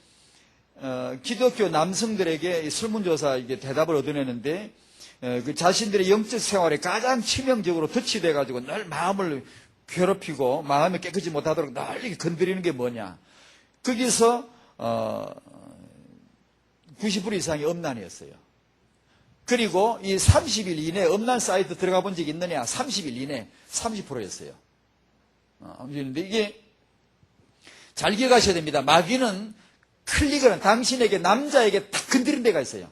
기독교 남성들에게 설문조사 이게 대답을 얻어내는데 그 자신들의 영적 생활에 가장 치명적으로 터치돼 가지고 늘 마음을 괴롭히고 마음이 깨끗이 못하도록 늘 이렇게 건드리는 게 뭐냐? 거기서 90% 이상이 음란이었어요. 그리고 이 30일 이내 음란 사이트 들어가 본 적이 있느냐? 30일 이내 30%였어요. 그런데 이게 잘 기억하셔야 됩니다. 마귀는 클릭을 당신에게 남자에게 딱 건드린 데가 있어요.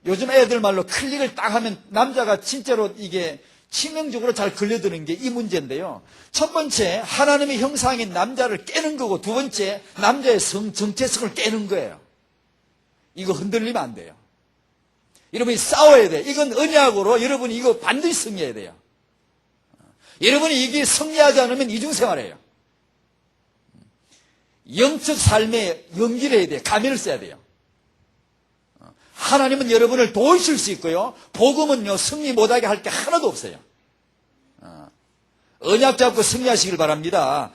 요즘 애들 말로 클릭을 딱 하면 남자가 진짜로 이게 치명적으로 잘 걸려드는 게 이 문제인데요. 첫 번째, 하나님의 형상인 남자를 깨는 거고, 두 번째, 남자의 정체성을 깨는 거예요. 이거 흔들리면 안 돼요. 여러분이 싸워야 돼요. 이건 언약으로 여러분이 이거 반드시 승리해야 돼요. 여러분이 이게 승리하지 않으면 이중생활이에요. 영적 삶에 연기를 해야 돼요. 가면을 써야 돼요. 하나님은 여러분을 도우실 수 있고요. 복음은요, 승리 못하게 할 게 하나도 없어요. 언약 잡고 승리하시길 바랍니다.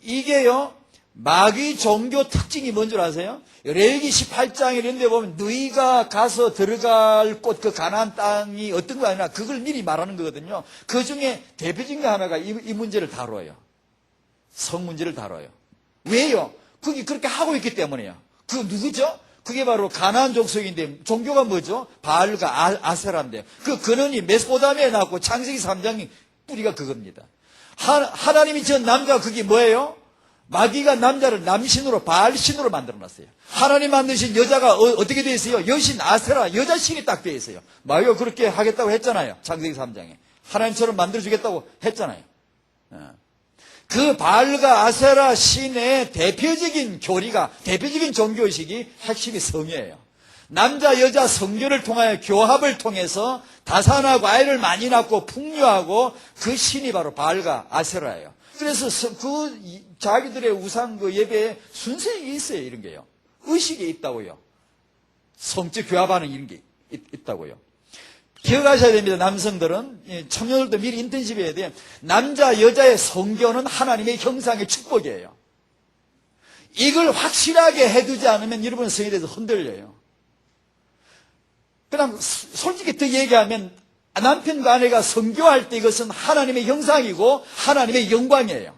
이게요, 마귀 종교 특징이 뭔 줄 아세요? 레위기 18장 이런 데 보면 너희가 가서 들어갈 곳 그 가나안 땅이 어떤 거 아니라 그걸 미리 말하는 거거든요. 그 중에 대표적인 거 하나가 이 문제를 다뤄요. 성 문제를 다뤄요. 왜요? 그게 그렇게 하고 있기 때문이에요. 그 누구죠? 그게 바로 가나안 족속인데 종교가 뭐죠? 바알과 아세라인데요. 그 근원이 메소포타미아에 나왔고 창세기 3장이 뿌리가 그겁니다. 하나님이 전 남자가 그게 뭐예요? 마귀가 남자를 남신으로 바알신으로 만들어놨어요. 하나님 만드신 여자가 어떻게 되어 있어요? 여신 아세라 여자신이 딱 되어 있어요. 마귀가 그렇게 하겠다고 했잖아요. 창세기 3장에. 하나님처럼 만들어주겠다고 했잖아요. 그 바알과 아세라 신의 대표적인 교리가, 대표적인 종교의식이 핵심이 성이에요. 남자 여자 성교를 통하여 교합을 통해서 다산하고 아이를 많이 낳고 풍요하고 그 신이 바로 바알과 아세라예요. 그래서 자기들의 우상 그 예배에 순서가 있어요. 이런 게요. 의식이 있다고요. 성적 교합하는 이런 게 있다고요. 기억하셔야 됩니다. 남성들은, 청년들도 미리 인턴십 해야 돼요. 남자 여자의 성교는 하나님의 형상의 축복이에요. 이걸 확실하게 해두지 않으면 여러분 성에 대해서 흔들려요. 그냥 솔직히 더 얘기하면 남편과 아내가 성교할 때 이것은 하나님의 형상이고 하나님의 영광이에요.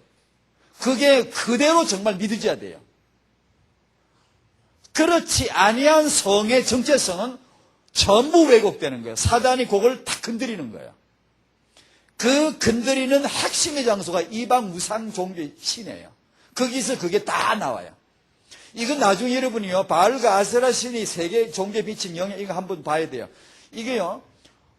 그게 그대로 정말 믿어져야 돼요. 그렇지 아니한 성의 정체성은 전부 왜곡되는 거예요. 사단이 그걸 다 건드리는 거예요. 그 건드리는 핵심의 장소가 이방 우상 종교의 신이에요. 거기서 그게 다 나와요. 이건 나중에 여러분이요, 바알과 아세라 신이 세계 종교에 비친 영향, 이거 한번 봐야 돼요. 이게요,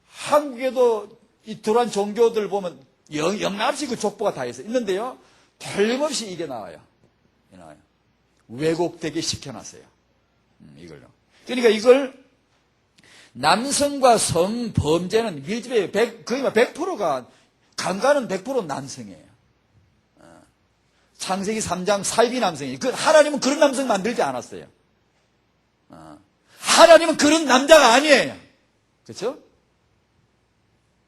한국에도 이 들어간 종교들 보면 영납식 그 족보가 다 있는데요, 틀림없이 이게 나와요. 왜곡되게 시켜놨어요. 이걸로. 그러니까 이걸 남성과 성범죄는 밀집의 거의 100%가, 강간은 100% 남성이에요. 창세기 3장 사입이 남성이에요. 하나님은 그런 남성 만들지 않았어요. 하나님은 그런 남자가 아니에요. 그렇죠?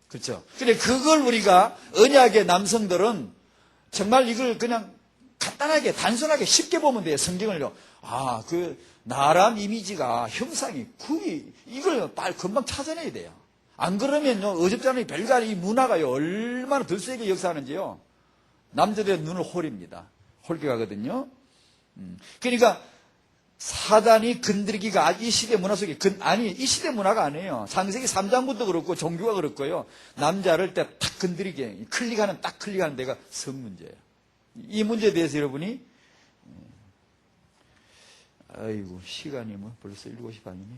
그렇죠. 그래 그걸 우리가 언약의 남성들은 정말 이걸 그냥 간단하게 단순하게 쉽게 보면 돼요. 성경을요. 나란 이미지가 형상이 이걸 빨리 금방 찾아내야 돼요. 안 그러면요 어줍잖아요. 별거 아닌 이 문화가요 얼마나 더 세게 역사하는지요. 남자들의 눈을 홀입니다. 홀게 가거든요. 그러니까 사단이 건드리기가 이 시대 문화 속에 이 시대 문화가 아니에요. 창세기 3장부터 그렇고 종교가 그렇고요. 남자를 딱 건드리게 딱 클릭하는 데가 성 문제예요. 이 문제에 대해서 여러분이 아이고 시간이 뭐 벌써 7시 반이네.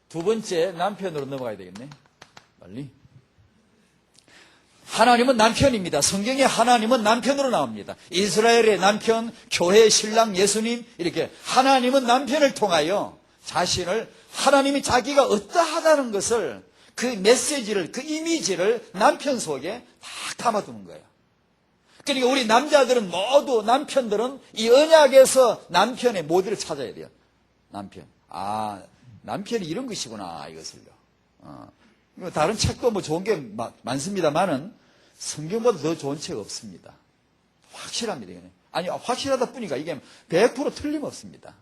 두 번째 남편으로 넘어가야 되겠네. 빨리. 하나님은 남편입니다. 성경에 하나님은 남편으로 나옵니다. 이스라엘의 남편, 교회의 신랑 예수님 이렇게 하나님은 남편을 통하여 자신을 하나님이 자기가 어떠하다는 것을 그 메시지를 그 이미지를 남편 속에 다 담아두는 거예요. 그러니까 우리 남자들은 모두 남편들은 이 언약에서 남편의 모델을 찾아야 돼요. 남편. 남편이 이런 것이구나, 이것을요. 다른 책도 뭐 좋은 게 많습니다만은 성경보다 더 좋은 책 없습니다. 확실합니다. 이거는. 확실하다 뿐이가 이게 100% 틀림없습니다.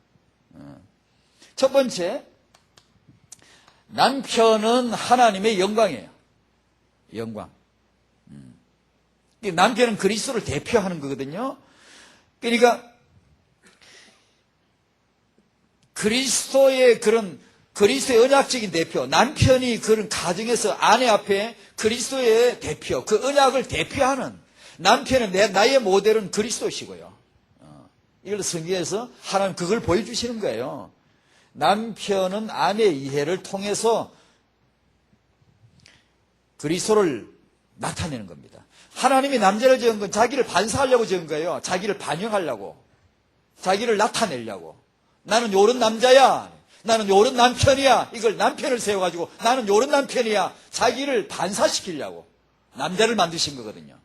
첫 번째, 남편은 하나님의 영광이에요. 영광. 남편은 그리스도를 대표하는 거거든요. 그러니까 그리스도의 언약적인 대표, 남편이 그런 가정에서 아내 앞에 그리스도의 대표, 그 언약을 대표하는 남편은 나의 모델은 그리스도시고요. 이걸 성경에서 하나님 그걸 보여주시는 거예요. 남편은 아내의 이해를 통해서 그리스도를 나타내는 겁니다. 하나님이 남자를 지은 건 자기를 반사하려고 지은 거예요. 자기를 반영하려고. 자기를 나타내려고. 나는 요런 남자야. 나는 요런 남편이야. 이걸 남편을 세워가지고 나는 요런 남편이야. 자기를 반사시키려고 남자를 만드신 거거든요.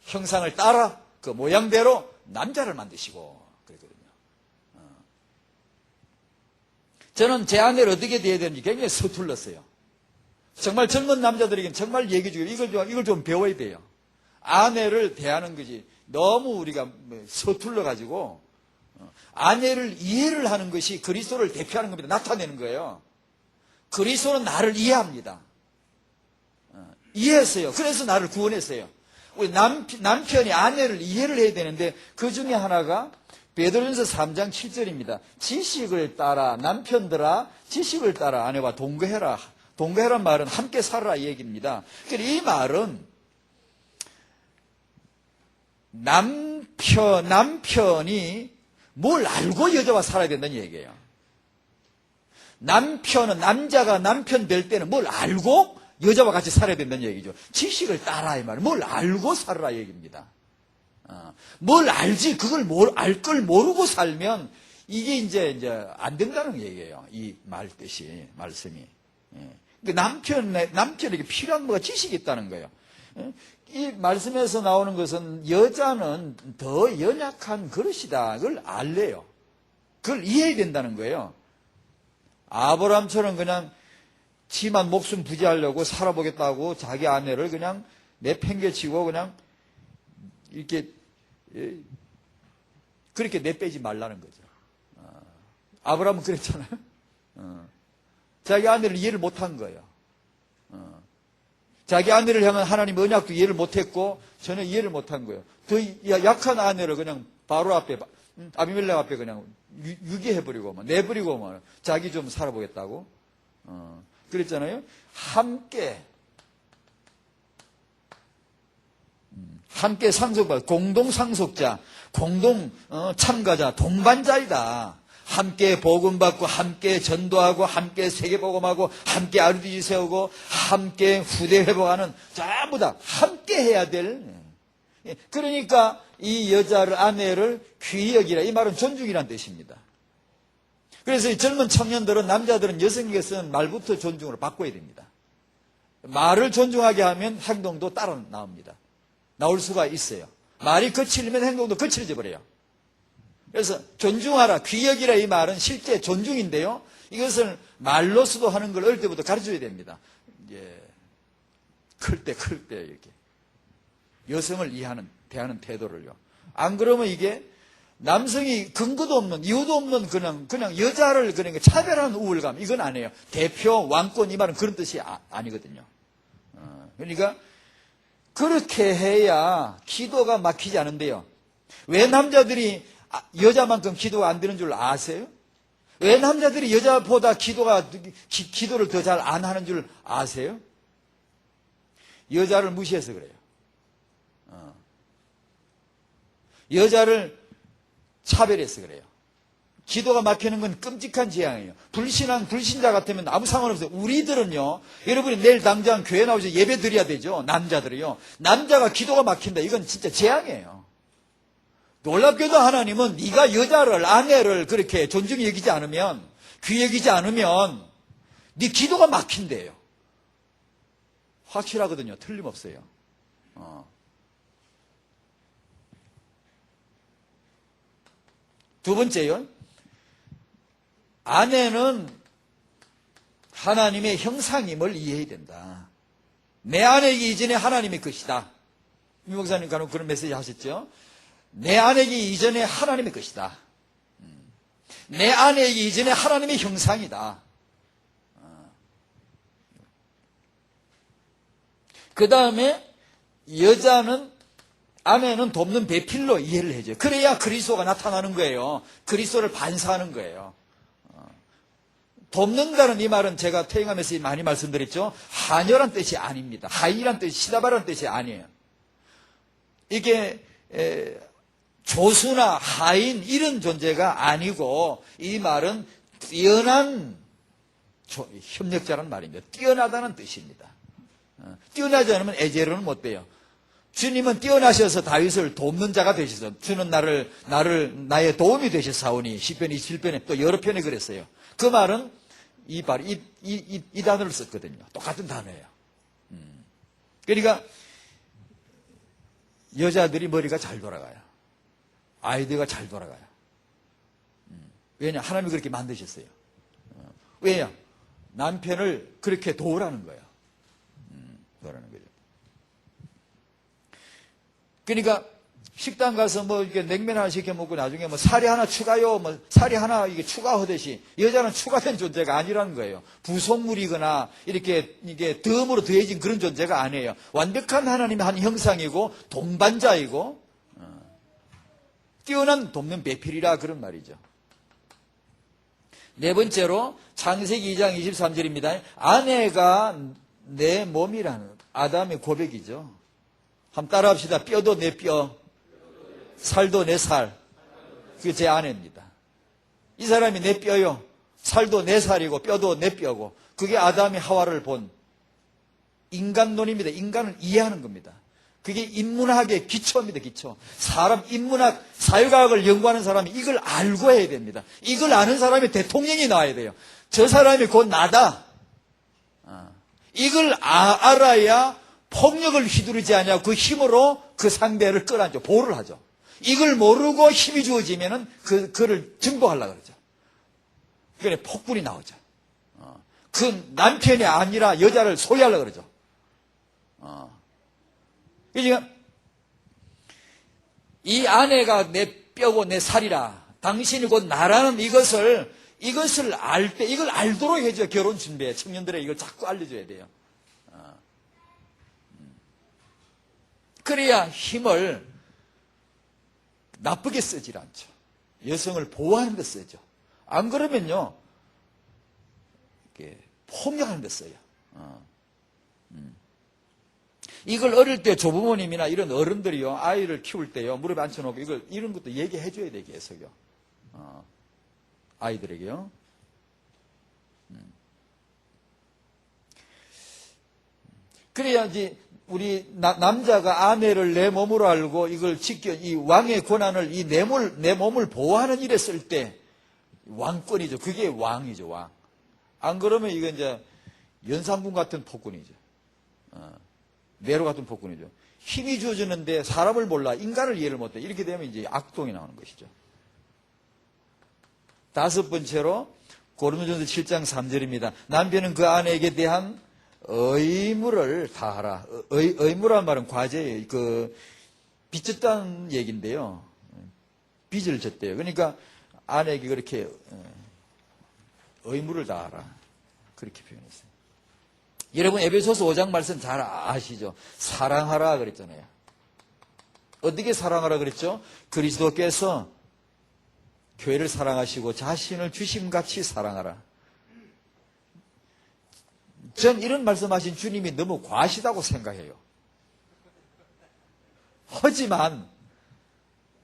형상을 따라 그 모양대로 남자를 만드시고 그랬거든요. 저는 제 아내를 어떻게 대해야 되는지 굉장히 서툴렀어요. 정말 젊은 남자들에게는 정말 얘기해 주고 이걸 좀 배워야 돼요. 아내를 대하는 것이 너무 우리가 서툴러가지고 아내를 이해를 하는 것이 그리스도를 대표하는 겁니다. 나타내는 거예요. 그리스도는 나를 이해합니다. 이해했어요. 그래서 나를 구원했어요. 우리 남편이 아내를 이해를 해야 되는데 그 중에 하나가 베드로전서 3장 7절입니다. 지식을 따라 남편들아 지식을 따라 아내와 동거해라. 동거해란 말은 함께 살아라 이 얘기입니다. 이 말은 남편이 뭘 알고 여자와 살아야 된다는 얘기예요. 남자가 남편 될 때는 뭘 알고 여자와 같이 살아야 된다는 얘기죠. 지식을 따라 이 말은 뭘 알고 살아라 얘기입니다. 뭘 알지, 그걸 알 걸 모르고 살면 이게 이제 안 된다는 얘기예요. 이 뜻이, 말씀이. 남편에게 필요한 뭐가 지식이 있다는 거예요. 이 말씀에서 나오는 것은 여자는 더 연약한 그릇이다. 그걸 알래요. 그걸 이해해야 된다는 거예요. 아브라함처럼 그냥 지만 목숨 부지하려고 살아보겠다고 자기 아내를 그냥 내팽개치고 그냥 이렇게 그렇게 내빼지 말라는 거죠. 아브라함은 그랬잖아요. 자기 아내를 이해를 못한 거예요. 자기 아내를 향한 하나님 언약도 이해를 못했고 전혀 이해를 못한 거예요. 더 약한 아내를 그냥 바로 앞에 아비멜렉 앞에 그냥 유기해버리고 내버리고 자기 좀 살아보겠다고 그랬잖아요. 함께 상속받 공동 상속자, 공동 참가자, 동반자이다. 함께 복음받고 함께 전도하고 함께 세계복음하고 함께 아르디지 세우고 함께 후대 회복하는 전부 다 함께 해야 될. 그러니까 이 여자를 아내를 귀히 여기라. 이 말은 존중이란 뜻입니다. 그래서 이 젊은 청년들은 남자들은 여성에게 쓰는 말부터 존중으로 바꿔야 됩니다. 말을 존중하게 하면 행동도 따라 나옵니다. 나올 수가 있어요. 말이 거칠면 행동도 거칠어져 버려요. 그래서 존중하라, 귀히 여기라 이 말은 실제 존중인데요. 이것을 말로서도 하는 걸 어릴 때부터 가르쳐줘야 됩니다. 클 때 이렇게 여성을 대하는 태도를요. 안 그러면 이게 남성이 근거도 없는 이유도 없는 그냥 여자를 그러니까 차별하는 우월감 이건 아니에요. 대표 왕권 이 말은 그런 뜻이 아니거든요. 그러니까 그렇게 해야 기도가 막히지 않은데요. 왜 남자들이 여자만큼 기도가 안 되는 줄 아세요? 왜 남자들이 여자보다 기도를 더 잘 안 하는 줄 아세요? 여자를 무시해서 그래요. 여자를 차별해서 그래요. 기도가 막히는 건 끔찍한 재앙이에요. 불신자 같으면 아무 상관없어요. 우리들은요, 여러분이 내일 당장 교회 나오셔서 예배 드려야 되죠. 남자들이요. 남자가 기도가 막힌다. 이건 진짜 재앙이에요. 놀랍게도 하나님은 네가 여자를, 아내를 그렇게 존중히 여기지 않으면, 귀히 여기지 않으면 네 기도가 막힌대요. 확실하거든요. 틀림없어요. 두 번째요. 아내는 하나님의 형상임을 이해해야 된다. 내 아내이기 이전에 하나님의 것이다. 유 목사님 간혹 그런 메시지 하셨죠? 내 아내이기 이전에 하나님의 것이다. 내 아내이기 이전에 하나님의 형상이다. 그 다음에 아내는 돕는 배필로 이해를 해줘요. 그래야 그리스도가 나타나는 거예요. 그리스도를 반사하는 거예요. 돕는다는 이 말은 제가 퇴임하면서 많이 말씀드렸죠. 한여란 뜻이 아닙니다. 하이란 뜻이 시다바라는 뜻이 아니에요. 이게 조수나 하인 이런 존재가 아니고 이 말은 뛰어난 협력자라는 말입니다. 뛰어나다는 뜻입니다. 뛰어나지 않으면 에제로는 못 돼요. 주님은 뛰어나셔서 다윗을 돕는 자가 되셔서 주는 나의 도움이 되셨사오니 시편 27편에 또 여러 편에 그랬어요. 그 말은 이 단어를 썼거든요. 똑같은 단어예요. 그러니까 여자들이 머리가 잘 돌아가요. 아이디어가 잘 돌아가요. 왜냐? 하나님이 그렇게 만드셨어요. 왜냐? 남편을 그렇게 도우라는 거예요. 도우라는 거죠. 그러니까 식당 가서 이렇게 냉면 하나 시켜 먹고 나중에 사리 하나 추가요, 사리 하나 이게 추가하듯이 여자는 추가된 존재가 아니라는 거예요. 부속물이거나 이게 덤으로 더해진 그런 존재가 아니에요. 완벽한 하나님의 한 형상이고 동반자이고 뛰어난 돕는 배필이라 그런 말이죠. 네 번째로 창세기 2장 23절입니다. 아내가 내 몸이라는 아담의 고백이죠. 한번 따라합시다. 뼈도 내 뼈, 살도 내 살. 그게 제 아내입니다. 이 사람이 내 뼈요. 살도 내 살이고 뼈도 내 뼈고 그게 아담이 하와를 본 인간론입니다. 인간을 이해하는 겁니다. 그게 인문학의 기초입니다, 기초. 사람 인문학, 사회과학을 연구하는 사람이 이걸 알고 해야 됩니다. 이걸 아는 사람이 대통령이 나와야 돼요. 저 사람이 곧 나다. 이걸 알아야 폭력을 휘두르지 않냐. 그 힘으로 그 상대를 끌어안죠. 보호를 하죠. 이걸 모르고 힘이 주어지면은 그를 증복하려고 그러죠. 그러니까 폭군이 나오죠. 그 남편이 아니라 여자를 소유하려고 그러죠. 그러니까 이 아내가 내 뼈고 내 살이라 당신이 곧 나라는 이것을 알 때 이걸 알도록 해줘. 결혼 준비에 청년들에게 이걸 자꾸 알려줘야 돼요. 그래야 힘을 나쁘게 쓰질 않죠. 여성을 보호하는 데 쓰죠. 안 그러면요 이렇게 폭력하는 데 써요. 이걸 어릴 때 조부모님이나 이런 어른들이요 아이를 키울 때요 무릎에 앉혀놓고 이런 것도 얘기해 줘야 돼 계속요. 아이들에게요. 그래야지 우리 남자가 아내를 내 몸으로 알고 이걸 지켜 이 왕의 권한을 내 몸을 보호하는 일에 쓸 때 왕권이죠. 그게 왕이죠, 왕. 안 그러면 이건 이제 연산군 같은 폭군이죠. 네로 같은 폭군이죠. 힘이 주어지는데 사람을 몰라 인간을 이해를 못해. 이렇게 되면 이제 악동이 나오는 것이죠. 다섯 번째로 고린도전서 7장 3절입니다. 남편은 그 아내에게 대한 의무를 다하라. 의무란 말은 과제예요. 빚졌다는 얘기인데요. 빚을 졌대요. 그러니까 아내에게 그렇게 의무를 다하라. 그렇게 표현했어요. 여러분 에베소서 5장 말씀 잘 아시죠? 사랑하라 그랬잖아요. 어떻게 사랑하라 그랬죠? 그리스도께서 교회를 사랑하시고 자신을 주심같이 사랑하라. 전 이런 말씀하신 주님이 너무 과하시다고 생각해요. 하지만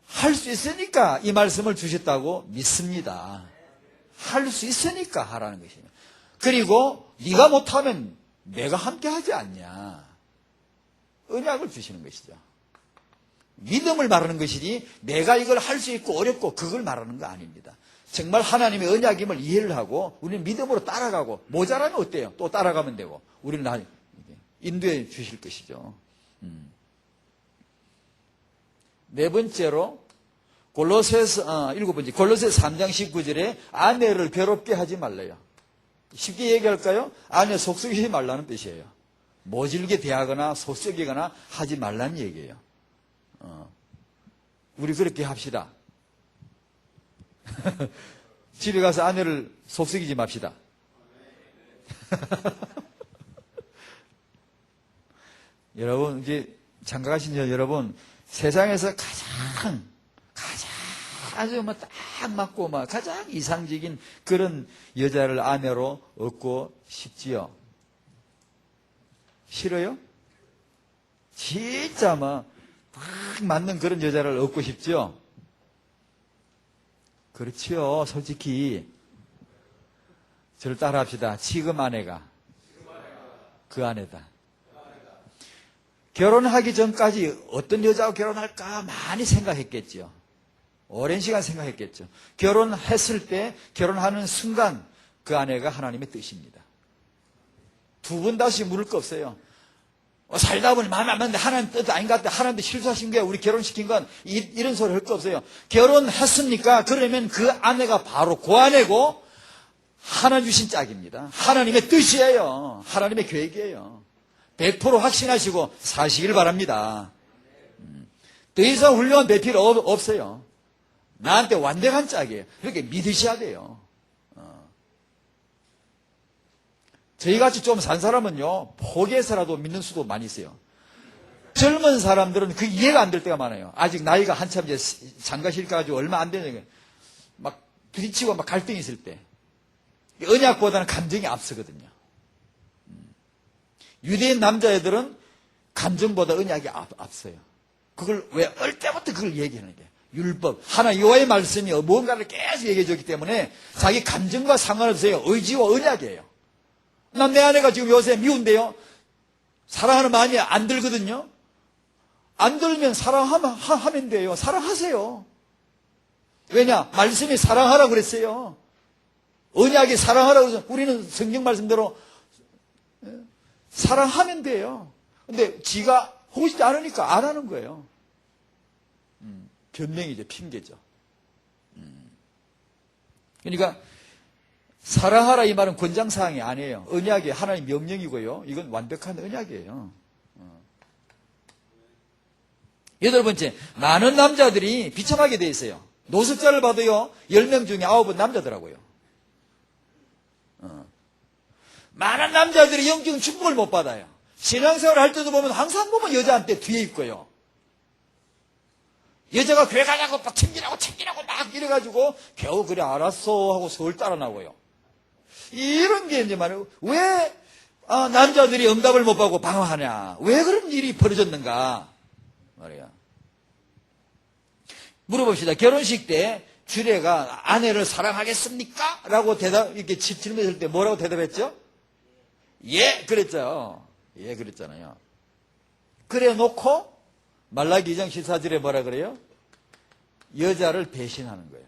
할 수 있으니까 이 말씀을 주셨다고 믿습니다. 할 수 있으니까 하라는 것이에요. 그리고 네가 못하면 내가 함께 하지 않냐. 언약을 주시는 것이죠. 믿음을 말하는 것이지 내가 이걸 할 수 있고 어렵고 그걸 말하는 거 아닙니다. 정말 하나님의 언약임을 이해를 하고 우리는 믿음으로 따라가고 모자라면 어때요? 또 따라가면 되고 우리는 인도해 주실 것이죠. 네 번째로 일곱 번째 골로새서 3장 19절에 아내를 괴롭게 하지 말래요. 쉽게 얘기할까요? 아내 속썩이지 말라는 뜻이에요. 모질게 대하거나 속썩이거나 하지 말라는 얘기예요. 우리 그렇게 합시다. 집에 가서 아내를 속썩이지 맙시다. 여러분 이제 장가 가신 여러분 세상에서 가장 아주 딱 맞고 가장 이상적인 그런 여자를 아내로 얻고 싶지요. 싫어요? 진짜 딱 맞는 그런 여자를 얻고 싶지요. 그렇지요. 솔직히 저를 따라합시다. 지금 아내가 그 아내다. 결혼하기 전까지 어떤 여자와 결혼할까 많이 생각했겠죠. 오랜 시간 생각했겠죠. 결혼했을 때 결혼하는 순간 그 아내가 하나님의 뜻입니다. 두 번 다시 물을 거 없어요. 살다 보니 마음에 안 맞는데 하나님 뜻 아닌 것 같아. 하나님도 실수하신 거야. 우리 결혼시킨 건 이런 소리 할 거 없어요. 결혼했습니까? 그러면 그 아내가 바로 그 아내고 하나님 주신 짝입니다. 하나님의 뜻이에요. 하나님의 계획이에요. 100% 확신하시고 사시길 바랍니다. 더 이상 훌륭한 배필 없어요. 나한테 완벽한 짝이에요. 그렇게 믿으셔야 돼요. 저희같이 좀 산 사람은요, 포기해서라도 믿는 수도 많이 있어요. 젊은 사람들은 그 이해가 안 될 때가 많아요. 아직 나이가 한참 이제 장가실까 가지고 얼마 안 되는 막 부딪히고 막 갈등이 있을 때. 언약보다는 감정이 앞서거든요. 유대인 남자애들은 감정보다 언약이 앞서요. 그걸 왜 어릴 때부터 그걸 얘기하는 게 율법, 하나 여호와의 말씀이 뭔가를 계속 얘기해 줬기 때문에 자기 감정과 상관없어요. 의지와 언약이에요. 난 내 아내가 지금 요새 미운데요. 사랑하는 마음이 안 들거든요. 안 들면 사랑하면 돼요. 사랑하세요. 왜냐? 말씀이 사랑하라고 그랬어요. 언약이 사랑하라고 해서 우리는 성경 말씀대로 사랑하면 돼요. 근데 지가 하고 싶지 않으니까 안 하는 거예요. 변명이죠. 핑계죠. 그러니까 사랑하라 이 말은 권장사항이 아니에요. 언약이 하나님 명령이고요. 이건 완벽한 언약이에요. 여덟 번째, 많은 남자들이 비참하게 돼 있어요. 노숙자를 봐도요, 10명 중에 9은 남자더라고요. 많은 남자들이 영적인 축복을 못 받아요. 신앙생활 할 때도 보면 항상 보면 여자한테 뒤에 있고요. 여자가 교회 가냐고 막 챙기라고 막 이래가지고 겨우 그래 알았어 하고 서울 따라 나고요. 이런 게 이제 말이에요. 왜 남자들이 응답을 못 받고 방황하냐? 왜 그런 일이 벌어졌는가? 말이야. 물어봅시다. 결혼식 때 주례가 아내를 사랑하겠습니까? 라고 이렇게 질문했을 때 뭐라고 대답했죠? 예, 그랬죠. 예, 그랬잖아요. 그래 놓고 말라기 2장 14절에 뭐라 그래요? 여자를 배신하는 거예요.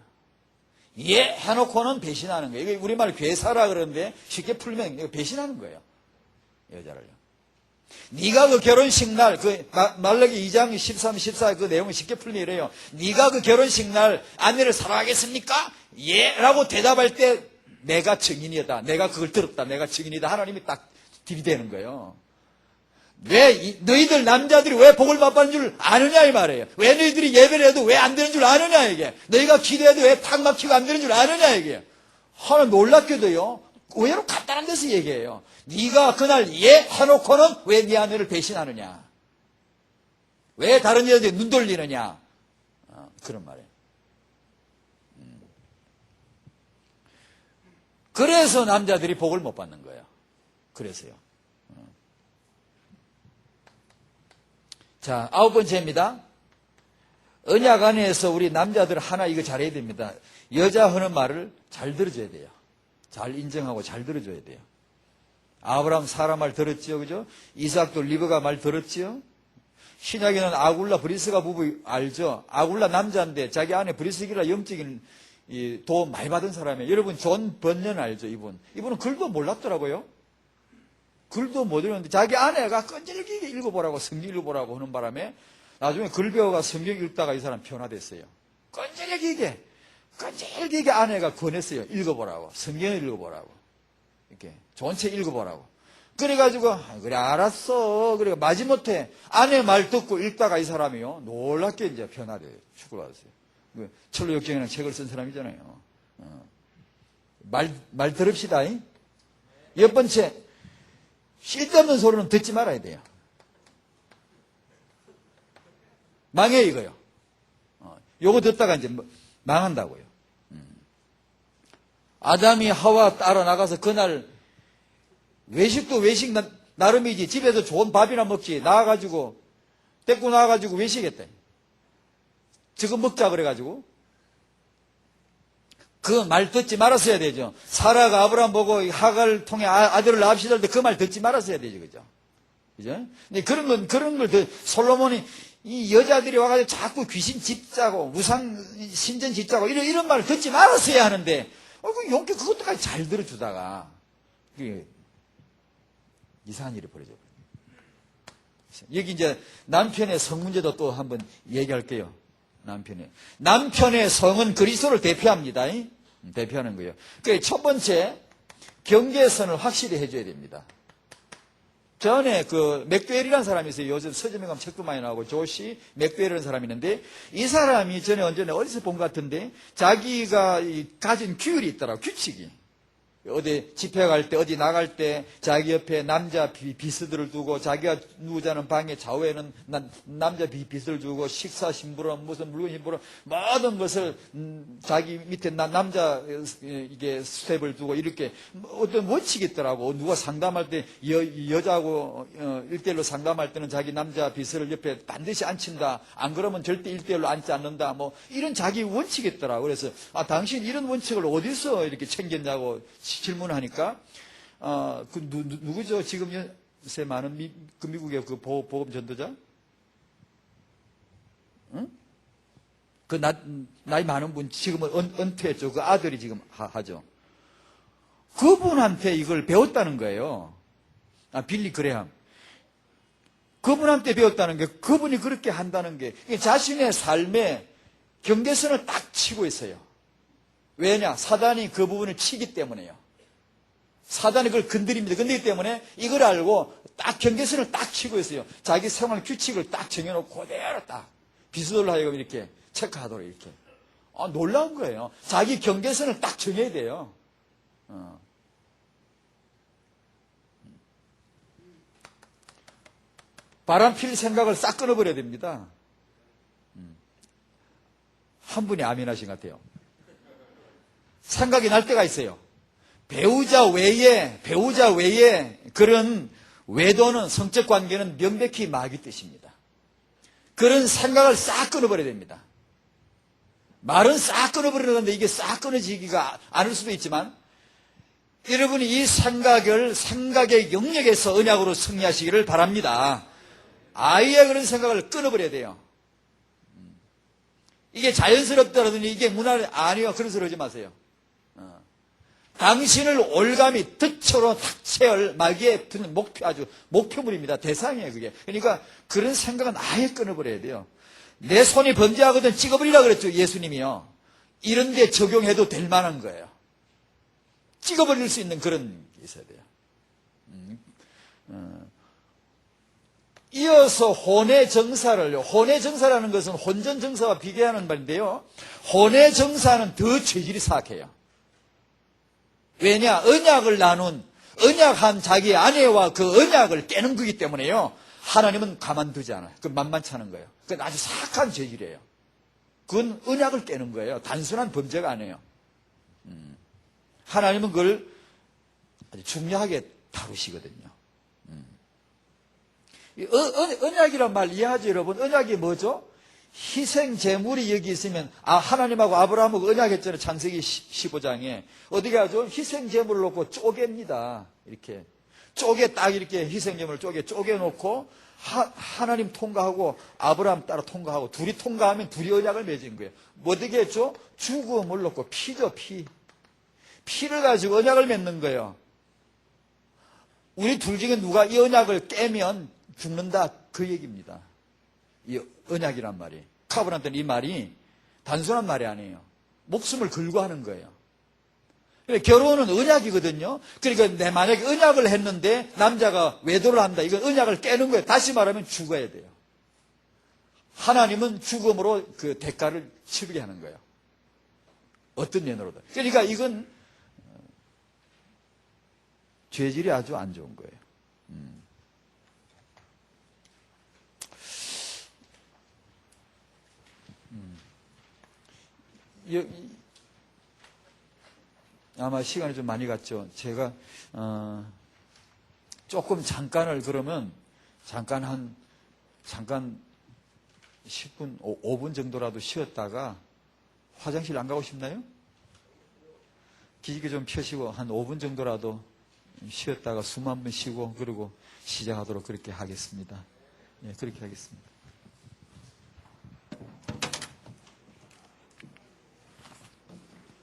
예, 해놓고는 배신하는 거예요. 이게 우리말 괴사라 그러는데 쉽게 풀면 배신하는 거예요. 여자를요. 네가 그 결혼식 날, 말라기 2장 13, 14 그 내용을 쉽게 풀면 이래요. 네가 그 결혼식 날 아내를 사랑하겠습니까? 예, 라고 대답할 때 내가 증인이다. 내가 그걸 들었다. 내가 증인이다. 하나님이 딱 들이대는 거예요. 왜 너희들 남자들이 왜 복을 못 받는 줄 아느냐 이 말이에요. 왜 너희들이 예배를 해도 왜 안 되는 줄 아느냐 이게. 너희가 기도해도 왜 탁 막히고 안 되는 줄 아느냐 이게. 하나 놀랍게도요. 의외로 간단한 데서 얘기해요. 네가 그날 예 해놓고는 왜 네 아내를 배신하느냐. 왜 다른 여자들이 눈 돌리느냐. 그런 말이에요. 그래서 남자들이 복을 못 받는 거예요. 그래서요. 자, 9번째입니다. 언약 안에서 우리 남자들 하나 이거 잘해야 됩니다. 여자 하는 말을 잘 들어줘야 돼요. 잘 인정하고 잘 들어줘야 돼요. 아브라함 사라 말 들었지요, 그죠? 이삭도 리브가 말 들었지요? 신약에는 아굴라 브리스가 부부 알죠? 아굴라 남자인데 자기 아내 브리스기라 영적인 도움 많이 받은 사람이에요. 여러분 존 번년 알죠, 이분? 이분은 글도 몰랐더라고요. 글도 못 읽었는데 자기 아내가 끈질기게 읽어보라고 성경 읽어보라고 하는 바람에 나중에 글 배워가 성경 읽다가 이 사람 변화됐어요. 끈질기게 아내가 권했어요. 읽어보라고. 성경을 읽어보라고. 이렇게 좋은 책 읽어보라고. 그래가지고 그래 알았어. 그래 마지못해 아내 말 듣고 읽다가 이 사람이요 놀랍게 이제 변화돼요. 축구를 받았어요. 철로 역정이라는 책을 쓴 사람이잖아요. 말 들읍시다. 첫 번째, 쓸데없는 소리는 듣지 말아야 돼요. 망해 이거요. 요거 듣다가 이제 망한다고요. 아담이 하와 따라 나가서 그날 외식도 외식 나름이지 집에서 좋은 밥이나 먹지 나와가지고 데리고 나와가지고 외식했대. 지금 먹자 그래가지고 그 말 듣지 말았어야 되죠. 사라가 아브라함 보고 하가를 통해 아들을 낳읍시다 할 때 그 말 듣지 말았어야 되죠, 그죠? 그죠? 근데 그런 걸 솔로몬이 이 여자들이 와가지고 자꾸 귀신 집자고 우상 신전 집자고 이런 말을 듣지 말았어야 하는데 그 용케 그것도까지 잘 들어주다가 이상한 일이 벌어져. 여기 이제 남편의 성 문제도 또 한번 얘기할게요. 남편의 성은 그리스도를 대표합니다. 대표하는 거예요. 그 첫 번째 경계선을 확실히 해줘야 됩니다. 전에 그 맥두엘이라는 사람이 있어요. 요즘 서점에 가면 책도 많이 나오고 조시 맥두엘이라는 사람이 있는데 이 사람이 전에 언제나 어디서 본 것 같은데 자기가 가진 규율이 있더라고. 규칙이. 어디 집회 갈 때 어디 나갈 때 자기 옆에 남자 비스들을 두고 자기가 누우자는 방에 좌우에는 남자 비스를 두고 식사 심부름 무슨 물건 심부름 모든 것을 자기 밑에 남자 이게 스텝을 두고 이렇게 어떤 원칙이 있더라고. 누가 상담할 때 여자하고 1대1로 상담할 때는 자기 남자 비스를 옆에 반드시 앉힌다. 안 그러면 절대 1대1로 앉지 않는다. 뭐 이런 자기 원칙이 있더라고. 그래서 당신 이런 원칙을 어디서 이렇게 챙겼냐고 질문하니까 누구죠? 지금 요새 많은 미국의 그 보험 전도자? 그 나이 많은 분 지금은 은퇴했죠. 그 아들이 지금 하죠. 그분한테 이걸 배웠다는 거예요. 빌리 그레함. 그분한테 배웠다는 게, 그분이 그렇게 한다는 게 자신의 삶에 경계선을 딱 치고 있어요. 왜냐? 사단이 그 부분을 치기 때문에요. 사단이 그걸 건드립니다. 건드리기 때문에 이걸 알고 딱 경계선을 딱 치고 있어요. 자기 생활 규칙을 딱 정해놓고 그대로 딱 비서들로 하여금 이렇게 체크하도록 이렇게. 놀라운 거예요. 자기 경계선을 딱 정해야 돼요. 바람 필 생각을 싹 끊어버려야 됩니다. 한 분이 아멘하신 것 같아요. 생각이 날 때가 있어요. 배우자 외에 그런 외도는, 성적 관계는 명백히 마귀 뜻입니다. 그런 생각을 싹 끊어버려야 됩니다. 말은 싹 끊어버리는데 이게 싹 끊어지기가 않을 수도 있지만, 여러분이 이 생각의 영역에서 언약으로 승리하시기를 바랍니다. 아예 그런 생각을 끊어버려야 돼요. 이게 자연스럽다라더니 이게 문화를, 아니요, 그런 소리 하지 마세요. 당신을 올감이 덫으로 탁 채울 마귀의 목표물입니다. 대상이에요, 그게. 그러니까 그런 생각은 아예 끊어버려야 돼요. 내 손이 번제하거든 찍어버리라 그랬죠, 예수님이요. 이런 데 적용해도 될 만한 거예요. 찍어버릴 수 있는 그런 게 있어야 돼요. 이어서 혼외정사라는 것은 혼전정사와 비교하는 말인데요. 혼외정사는 더 죄질이 사악해요. 왜냐? 언약한 자기 아내와 그 언약을 깨는 거기 때문에요. 하나님은 가만두지 않아요. 그건 만만치 않은 거예요. 그건 아주 사악한 죄질이에요. 그건 언약을 깨는 거예요. 단순한 범죄가 아니에요. 하나님은 그걸 아주 중요하게 다루시거든요. 언약이란 말 이해하죠, 여러분? 언약이 뭐죠? 희생 제물이 여기 있으면, 하나님하고 아브라함하고 언약했잖아요. 창세기 15장에. 어떻게 하죠? 희생 제물을 놓고 쪼갭니다. 이렇게. 딱 이렇게 희생 제물을 쪼개놓고, 하나님 통과하고, 아브라함 따라 통과하고, 둘이 통과하면 둘이 언약을 맺은 거예요. 뭐 어떻게 했죠? 죽음을 놓고 피죠, 피. 피를 가지고 언약을 맺는 거예요. 우리 둘 중에 누가 이 언약을 깨면 죽는다, 그 얘기입니다. 이 언약이란 말이. 카브란테는 이 말이 단순한 말이 아니에요. 목숨을 걸고 하는 거예요. 결혼은 언약이거든요. 그러니까 내 만약에 언약을 했는데 남자가 외도를 한다. 이건 언약을 깨는 거예요. 다시 말하면 죽어야 돼요. 하나님은 죽음으로 그 대가를 치르게 하는 거예요. 어떤 면으로든. 그러니까 이건 죄질이 아주 안 좋은 거예요. 아마 시간이 좀 많이 갔죠. 제가 조금 잠깐 10분, 5분 정도라도 쉬었다가 화장실 안 가고 싶나요? 기지개 좀 펴시고 한 5분 정도라도 쉬었다가 숨 한 번 쉬고 그러고 시작하도록 그렇게 하겠습니다. 예, 그렇게 하겠습니다.